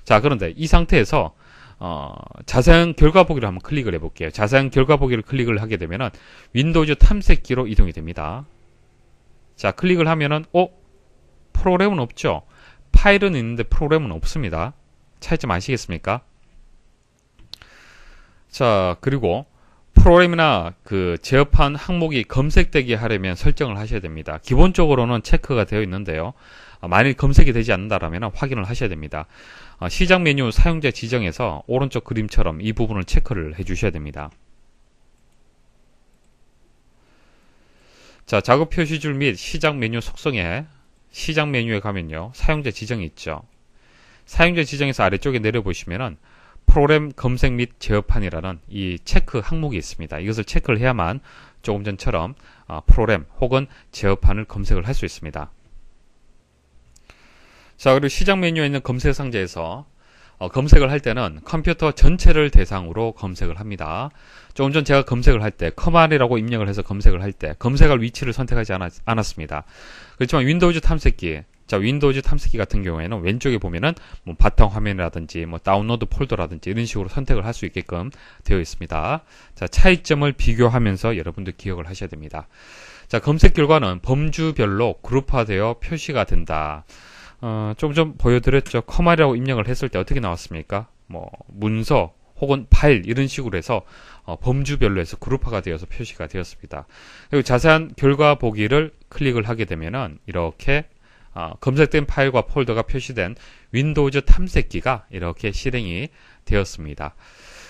자, 그런데 이 상태에서 자세한 결과 보기를 한번 클릭을 해볼게요. 자세한 결과 보기를 클릭을 하게 되면은 윈도우즈 탐색기로 이동이 됩니다. 자, 클릭을 하면은 프로그램은 없죠. 파일은 있는데 프로그램은 없습니다. 차이점 아시겠습니까? 자, 그리고 프로그램이나 그 제어판 항목이 검색되게 하려면 설정을 하셔야 됩니다. 기본적으로는 체크가 되어 있는데요. 만일 검색이 되지 않는다면 확인을 하셔야 됩니다. 시작 메뉴 사용자 지정에서 오른쪽 그림처럼 이 부분을 체크를 해 주셔야 됩니다. 자, 작업 표시줄 및 시작 메뉴 속성에 시작 메뉴에 가면요. 사용자 지정이 있죠. 사용자 지정에서 아래쪽에 내려보시면은 프로그램 검색 및 제어판이라는 이 체크 항목이 있습니다. 이것을 체크를 해야만 조금 전처럼 프로그램 혹은 제어판을 검색을 할 수 있습니다. 자, 그리고 시작 메뉴에 있는 검색 상자에서 검색을 할 때는 컴퓨터 전체를 대상으로 검색을 합니다. 조금 전 제가 검색을 할 때 커말이라고 입력을 해서 검색을 할 때 검색할 위치를 선택하지 않았습니다. 그렇지만 윈도우즈 탐색기, 자, 윈도우즈 탐색기 같은 경우에는 왼쪽에 보면은 뭐 바탕 화면이라든지 뭐 다운로드 폴더라든지 이런 식으로 선택을 할 수 있게끔 되어 있습니다. 자, 차이점을 비교하면서 여러분들 기억을 하셔야 됩니다. 자, 검색 결과는 범주별로 그룹화되어 표시가 된다. 좀 전 보여드렸죠. 커말이라고 입력을 했을 때 어떻게 나왔습니까? 뭐 문서 혹은 파일 이런 식으로 해서 범주별로 해서 그룹화가 되어서 표시가 되었습니다. 그리고 자세한 결과 보기를 클릭을 하게 되면은 이렇게 검색된 파일과 폴더가 표시된 윈도우즈 탐색기가 이렇게 실행이 되었습니다.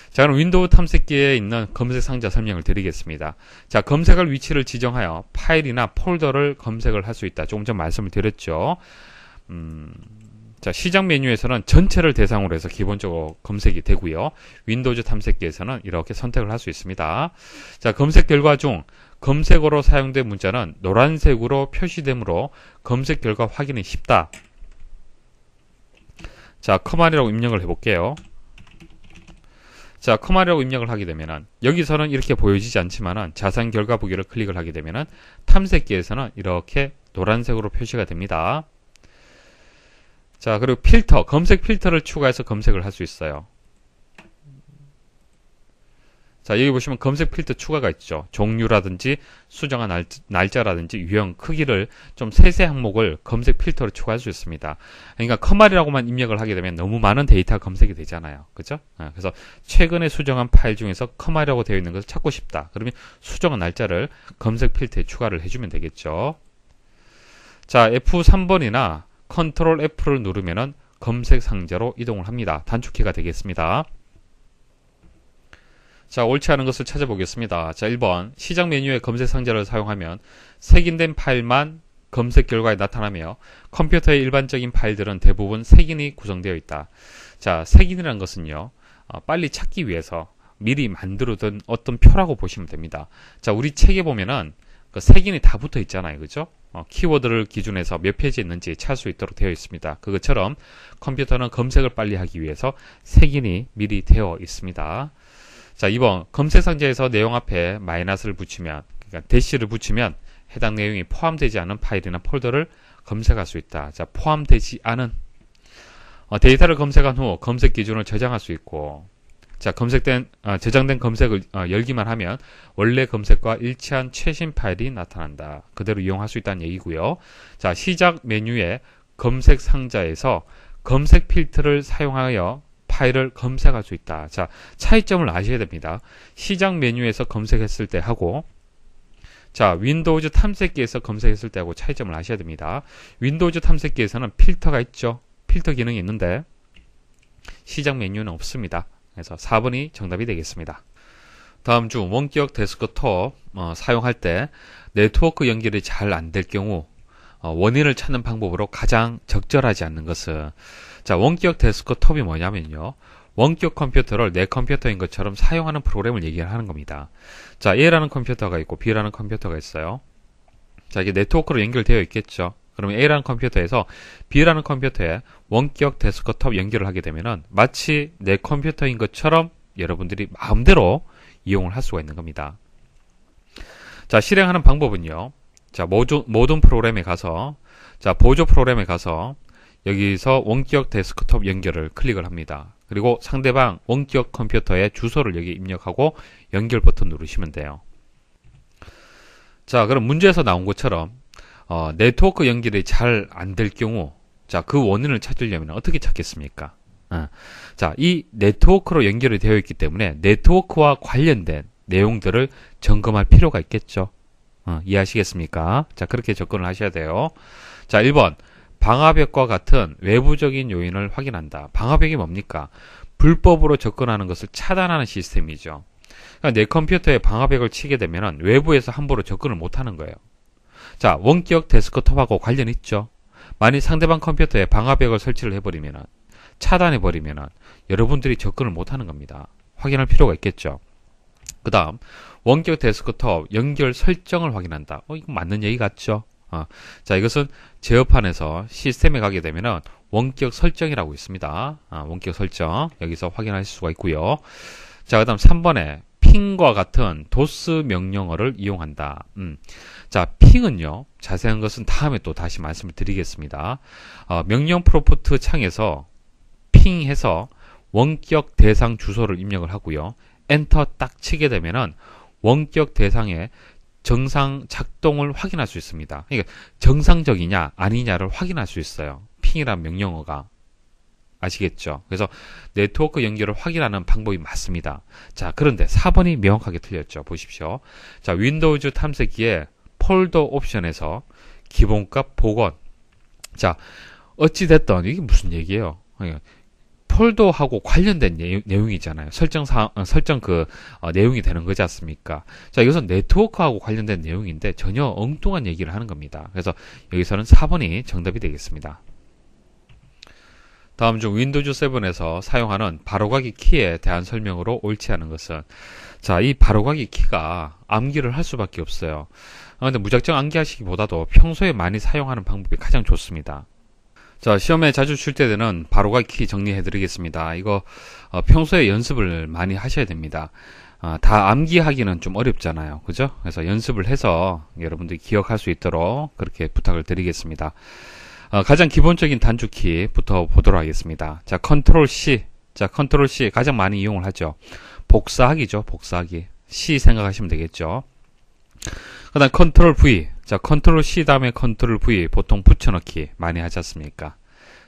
자, 그럼 윈도우 탐색기에 있는 검색 상자 설명을 드리겠습니다. 자, 검색할 위치를 지정하여 파일이나 폴더를 검색을 할 수 있다. 조금 전 말씀을 드렸죠. 자, 시작 메뉴에서는 전체를 대상으로 해서 기본적으로 검색이 되고요. 윈도우즈 탐색기에서는 이렇게 선택을 할 수 있습니다. 자, 검색 결과 중 검색어로 사용된 문자는 노란색으로 표시되므로 검색 결과 확인이 쉽다. 자, 커말이라고 입력을 해볼게요. 자, 커말이라고 입력을 하게 되면은 여기서는 이렇게 보여지지 않지만은 자세한 결과 보기를 클릭을 하게 되면은 탐색기에서는 이렇게 노란색으로 표시가 됩니다. 자, 그리고 필터, 검색 필터를 추가해서 검색을 할 수 있어요. 자, 여기 보시면 검색 필터 추가가 있죠. 종류라든지 수정한 날짜라든지 유형, 크기를 좀 세세 항목을 검색 필터로 추가할 수 있습니다. 그러니까 커말이라고만 입력을 하게 되면 너무 많은 데이터가 검색이 되잖아요. 그죠? 그래서 최근에 수정한 파일 중에서 커말이라고 되어 있는 것을 찾고 싶다. 그러면 수정한 날짜를 검색 필터에 추가를 해주면 되겠죠. 자, F3번이나 컨트롤 F를 누르면은 검색 상자로 이동을 합니다. 단축키가 되겠습니다. 자, 옳지 않은 것을 찾아보겠습니다. 자, 1번 시작 메뉴의 검색 상자를 사용하면 색인된 파일만 검색 결과에 나타나며 컴퓨터의 일반적인 파일들은 대부분 색인이 구성되어 있다. 자, 색인이라는 것은요, 빨리 찾기 위해서 미리 만들어둔 어떤 표라고 보시면 됩니다. 자, 우리 책에 보면은 그 색인이 다 붙어 있잖아요. 그죠? 키워드를 기준해서 몇 페이지에 있는지 찾을 수 있도록 되어 있습니다. 그것처럼 컴퓨터는 검색을 빨리 하기 위해서 색인이 미리 되어 있습니다. 자, 2번 검색 상자에서 내용 앞에 마이너스를 붙이면, 그러니까 대시를 붙이면 해당 내용이 포함되지 않은 파일이나 폴더를 검색할 수 있다. 자, 포함되지 않은 데이터를 검색한 후 검색 기준을 저장할 수 있고, 자, 저장된 검색을 열기만 하면 원래 검색과 일치한 최신 파일이 나타난다. 그대로 이용할 수 있다는 얘기고요. 자, 시작 메뉴의 검색 상자에서 검색 필터를 사용하여 파일을 검색할 수 있다. 자, 차이점을 아셔야 됩니다. 시작 메뉴에서 검색했을 때 하고, 자, 윈도우즈 탐색기에서 검색했을 때 하고 차이점을 아셔야 됩니다. 윈도우즈 탐색기에서는 필터가 있죠. 필터 기능이 있는데 시작 메뉴는 없습니다. 그래서 4번이 정답이 되겠습니다. 다음 중 원격 데스크톱 사용할 때 네트워크 연결이 잘 안 될 경우 원인을 찾는 방법으로 가장 적절하지 않는 것은, 자, 원격 데스크톱이 뭐냐면요, 원격 컴퓨터를 내 컴퓨터인 것처럼 사용하는 프로그램을 얘기하는 겁니다. 자, A라는 컴퓨터가 있고 B라는 컴퓨터가 있어요. 자, 이게 네트워크로 연결되어 있겠죠. 그러면 A라는 컴퓨터에서 B라는 컴퓨터에 원격 데스크톱 연결을 하게 되면은 마치 내 컴퓨터인 것처럼 여러분들이 마음대로 이용을 할 수가 있는 겁니다. 자, 실행하는 방법은요, 자, 모든 프로그램에 가서, 자, 보조 프로그램에 가서 여기서 원격 데스크톱 연결을 클릭을 합니다. 그리고 상대방 원격 컴퓨터의 주소를 여기 입력하고 연결 버튼 누르시면 돼요. 자, 그럼 문제에서 나온 것처럼 네트워크 연결이 잘 안 될 경우, 자, 그 원인을 찾으려면 어떻게 찾겠습니까? 자, 이 네트워크로 연결이 되어 있기 때문에 네트워크와 관련된 내용들을 점검할 필요가 있겠죠. 이해하시겠습니까? 자, 그렇게 접근을 하셔야 돼요. 자, 1번 방화벽과 같은 외부적인 요인을 확인한다. 방화벽이 뭡니까? 불법으로 접근하는 것을 차단하는 시스템이죠. 그러니까 내 컴퓨터에 방화벽을 치게 되면 외부에서 함부로 접근을 못하는 거예요. 자, 원격 데스크톱하고 관련 있죠. 만일 상대방 컴퓨터에 방화벽을 설치를 해버리면, 차단해버리면 여러분들이 접근을 못하는 겁니다. 확인할 필요가 있겠죠. 그 다음 원격 데스크톱 연결 설정을 확인한다. 이거 맞는 얘기 같죠? 자, 이것은 제어판에서 시스템에 가게 되면은 원격 설정이라고 있습니다. 원격 설정 여기서 확인할 수가 있고요. 자, 그 다음 3번에 핑과 같은 도스 명령어를 이용한다. 자, 핑은요, 자세한 것은 다음에 또 다시 말씀을 드리겠습니다. 명령 프롬프트 창에서 핑해서 원격 대상 주소를 입력을 하고요. 엔터 딱 치게 되면은 원격 대상의 정상 작동을 확인할 수 있습니다. 그러니까 정상적이냐 아니냐를 확인할 수 있어요. 핑이란 명령어가. 아시겠죠? 그래서 네트워크 연결을 확인하는 방법이 맞습니다. 자, 그런데 4번이 명확하게 틀렸죠. 보십시오. 자, 윈도우즈 탐색기에 폴더 옵션에서 기본값 복원. 자, 어찌됐든 이게 무슨 얘기예요? 폴더하고 관련된 내용이잖아요. 설정 내용이 되는 거지 않습니까? 자, 이것은 네트워크하고 관련된 내용인데 전혀 엉뚱한 얘기를 하는 겁니다. 그래서 여기서는 4번이 정답이 되겠습니다. 다음 중 윈도우즈 7에서 사용하는 바로가기 키에 대한 설명으로 옳지 않은 것은, 자, 이 바로가기 키가 암기를 할 수밖에 없어요. 근데 무작정 암기하시기보다도 평소에 많이 사용하는 방법이 가장 좋습니다. 자, 시험에 자주 출제되는 바로가기 키 정리해 드리겠습니다. 이거 평소에 연습을 많이 하셔야 됩니다. 다 암기하기는 좀 어렵잖아요. 그죠? 그래서 연습을 해서 여러분들이 기억할 수 있도록 그렇게 부탁을 드리겠습니다. 가장 기본적인 단축키부터 보도록 하겠습니다. 자, 컨트롤 C. 자, 컨트롤 C 가장 많이 이용을 하죠. 복사하기죠. 복사하기. C 생각하시면 되겠죠. 그 다음 컨트롤 V. 자, 컨트롤 C 다음에 컨트롤 V 보통 붙여넣기 많이 하지 않습니까?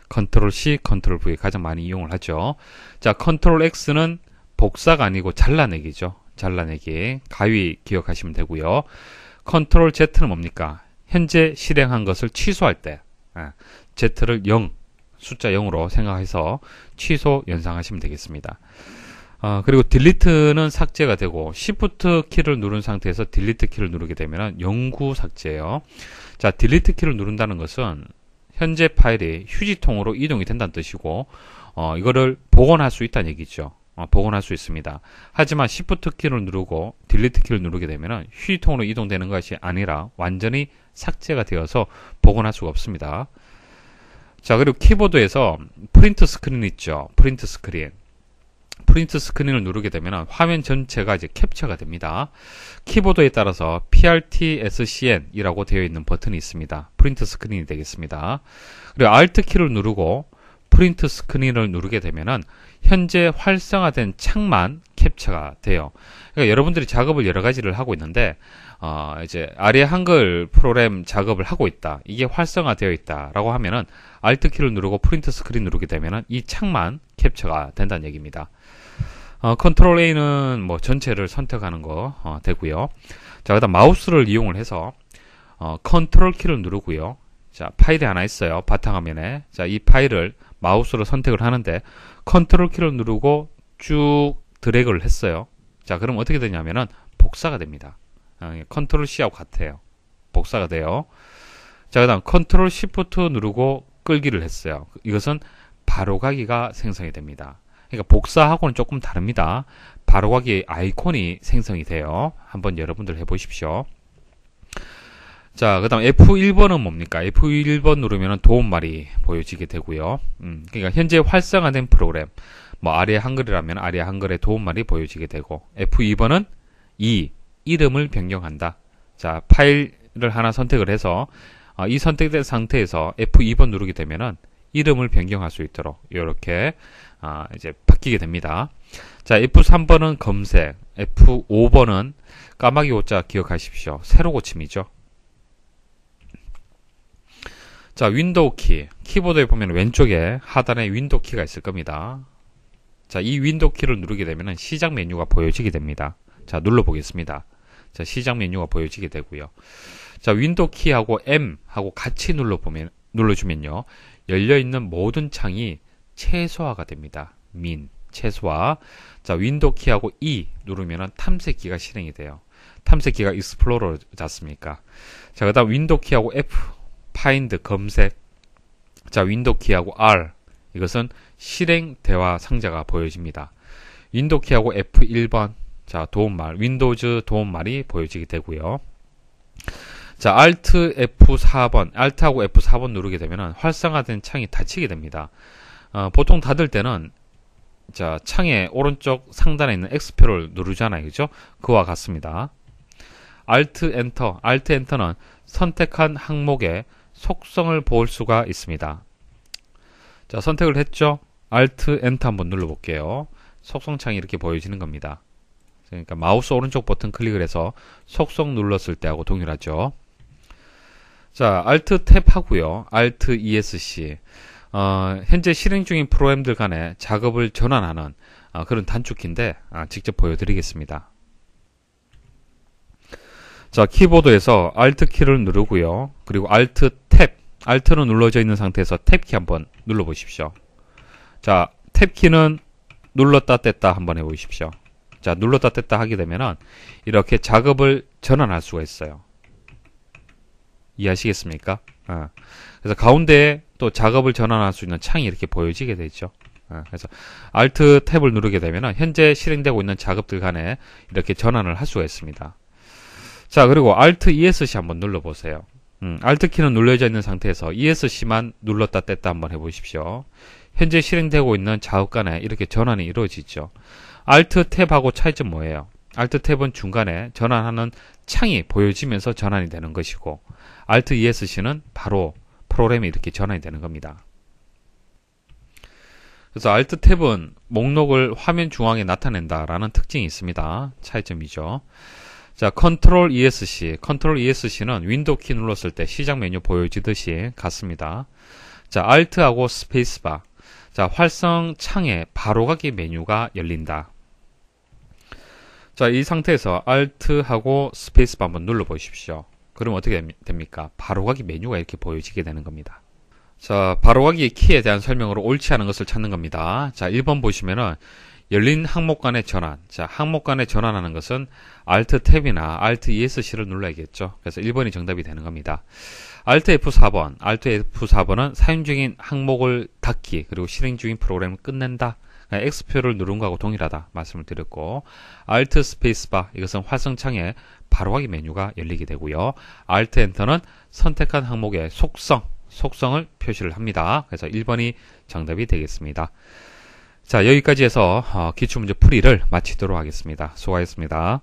컨트롤 C, 컨트롤 V 가장 많이 이용을 하죠. 자, 컨트롤 X는 복사가 아니고 잘라내기죠. 잘라내기. 가위 기억하시면 되고요. 컨트롤 Z는 뭡니까? 현재 실행한 것을 취소할 때 Z를 0, 숫자 0으로 생각해서 취소 연상하시면 되겠습니다. 그리고 딜리트는 삭제가 되고 Shift 키를 누른 상태에서 딜리트 키를 누르게 되면 영구 삭제예요. 자, 딜리트 키를 누른다는 것은 현재 파일이 휴지통으로 이동이 된다는 뜻이고 이거를 복원할 수 있다는 얘기죠. 복원할 수 있습니다. 하지만 Shift 키를 누르고 딜리트 키를 누르게 되면 휴지통으로 이동되는 것이 아니라 완전히 삭제가 되어서 복원할 수가 없습니다. 자, 그리고 키보드에서 프린트 스크린 있죠. 프린트 스크린. 프린트 스크린을 누르게 되면 화면 전체가 이제 캡처가 됩니다. 키보드에 따라서 PRT-SCN 이라고 되어 있는 버튼이 있습니다. 프린트 스크린이 되겠습니다. 그리고 Alt 키를 누르고 프린트 스크린을 누르게 되면은 현재 활성화된 창만 캡처가 돼요. 그러니까 여러분들이 작업을 여러 가지를 하고 있는데 이제 아리아 한글 프로그램 작업을 하고 있다. 이게 활성화되어 있다라고 하면은 Alt 키를 누르고 프린트 스크린 누르게 되면은 이 창만 캡처가 된다는 얘기입니다. 컨트롤 A는 뭐 전체를 선택하는 거 되고요. 자, 그다음 마우스를 이용을 해서 컨트롤 키를 누르고요. 자, 파일이 하나 있어요. 바탕화면에. 자, 이 파일을 마우스로 선택을 하는데 컨트롤 키를 누르고 쭉 드래그를 했어요. 자, 그럼 어떻게 되냐면은 복사가 됩니다. 컨트롤 C하고 같아요. 복사가 돼요. 자, 그다음 컨트롤 Shift 누르고 끌기를 했어요. 이것은 바로가기가 생성이 됩니다. 그러니까 복사하고는 조금 다릅니다. 바로가기 아이콘이 생성이 돼요. 한번 여러분들 해보십시오. 자, 그 다음 F1번은 뭡니까? F1번 누르면 도움말이 보여지게 되고요. 그러니까 현재 활성화된 프로그램, 뭐 아리아 한글이라면 아리아 한글의 도움말이 보여지게 되고, F2번은 이름을 변경한다. 자, 파일을 하나 선택을 해서 이 선택된 상태에서 F2번 누르게 되면은 이름을 변경할 수 있도록 이렇게 이제 바뀌게 됩니다. 자, F3번은 검색, F5번은 까마귀 오자 기억하십시오. 세로 고침이죠. 자, 윈도우 키. 키보드에 보면 왼쪽에 하단에 윈도우 키가 있을 겁니다. 자, 이 윈도우 키를 누르게 되면 시작 메뉴가 보여지게 됩니다. 자, 눌러보겠습니다. 자, 시작 메뉴가 보여지게 되고요. 자, 윈도우 키하고 M하고 같이 눌러주면요. 열려있는 모든 창이 최소화가 됩니다. 최소화. 자, 윈도우 키하고 E 누르면 탐색기가 실행이 돼요. 탐색기가 익스플로러지 않습니까? 자, 그 다음 윈도우 키하고 F 파인드 검색. 자, 윈도우 키하고 R 이것은 실행 대화 상자가 보여집니다. 윈도우 키하고 F1번 자, 도움말 윈도우즈 도움말이 보여지게 되고요. 자, Alt F4번 Alt하고 F4번 누르게 되면 활성화된 창이 닫히게 됩니다. 보통 닫을 때는 자, 창의 오른쪽 상단에 있는 X표를 누르잖아요. 그죠? 그와 같습니다. Alt Enter는 선택한 항목의 속성을 볼 수가 있습니다. 자, 선택을 했죠? Alt Enter 한번 눌러볼게요. 속성창이 이렇게 보여지는 겁니다. 그러니까 마우스 오른쪽 버튼 클릭을 해서 속성 눌렀을 때하고 동일하죠. 자, Alt 탭 하고요. Alt ESC. 현재 실행 중인 프로그램들 간의 작업을 전환하는 그런 단축키인데 직접 보여드리겠습니다. 자, 키보드에서 Alt 키를 누르고요. 그리고 Alt 탭. Alt는 눌러져 있는 상태에서 탭 키 한번 눌러보십시오. 자, 탭 키는 눌렀다 뗐다 한번 해보십시오. 자, 눌렀다 뗐다 하게 되면은 이렇게 작업을 전환할 수가 있어요. 이해하시겠습니까? 그래서 가운데에 또 작업을 전환할 수 있는 창이 이렇게 보여지게 되죠. 그래서 Alt 탭을 누르게 되면은 현재 실행되고 있는 작업들 간에 이렇게 전환을 할 수가 있습니다. 자, 그리고 Alt ESC 한번 눌러보세요. Alt 키는 눌려져 있는 상태에서 ESC만 눌렀다 뗐다 한번 해보십시오. 현재 실행되고 있는 작업 간에 이렇게 전환이 이루어지죠. Alt 탭하고 차이점 뭐예요? Alt 탭은 중간에 전환하는 창이 보여지면서 전환이 되는 것이고 Alt ESC는 바로 프로그램이 이렇게 전환이 되는 겁니다. 그래서 Alt 탭은 목록을 화면 중앙에 나타낸다라는 특징이 있습니다. 차이점이죠. 자, Ctrl ESC. Ctrl ESC는 윈도우 키 눌렀을 때 시작 메뉴 보여지듯이 같습니다. 자, Alt하고 스페이스바. 자, 활성 창에 바로가기 메뉴가 열린다. 자, 이 상태에서 Alt하고 스페이스바 한번 눌러보십시오. 그럼 어떻게 됩니까? 바로가기 메뉴가 이렇게 보여지게 되는 겁니다. 자, 바로가기 키에 대한 설명으로 옳지 않은 것을 찾는 겁니다. 자, 1번 보시면은 열린 항목 간의 전환. 자, 항목 간의 전환하는 것은 Alt 탭이나 Alt ESC를 눌러야겠죠. 그래서 1번이 정답이 되는 겁니다. Alt F4번. Alt F4번은 사용 중인 항목을 닫기, 그리고 실행 중인 프로그램을 끝낸다. X표를 누른 거하고 동일하다 말씀을 드렸고, Alt 스페이스바, 이것은 활성창에 바로가기 메뉴가 열리게 되고요. Alt 엔터는 선택한 항목의 속성을 표시를 합니다. 그래서 1번이 정답이 되겠습니다. 자, 여기까지 해서 기출문제 풀이를 마치도록 하겠습니다. 수고하셨습니다.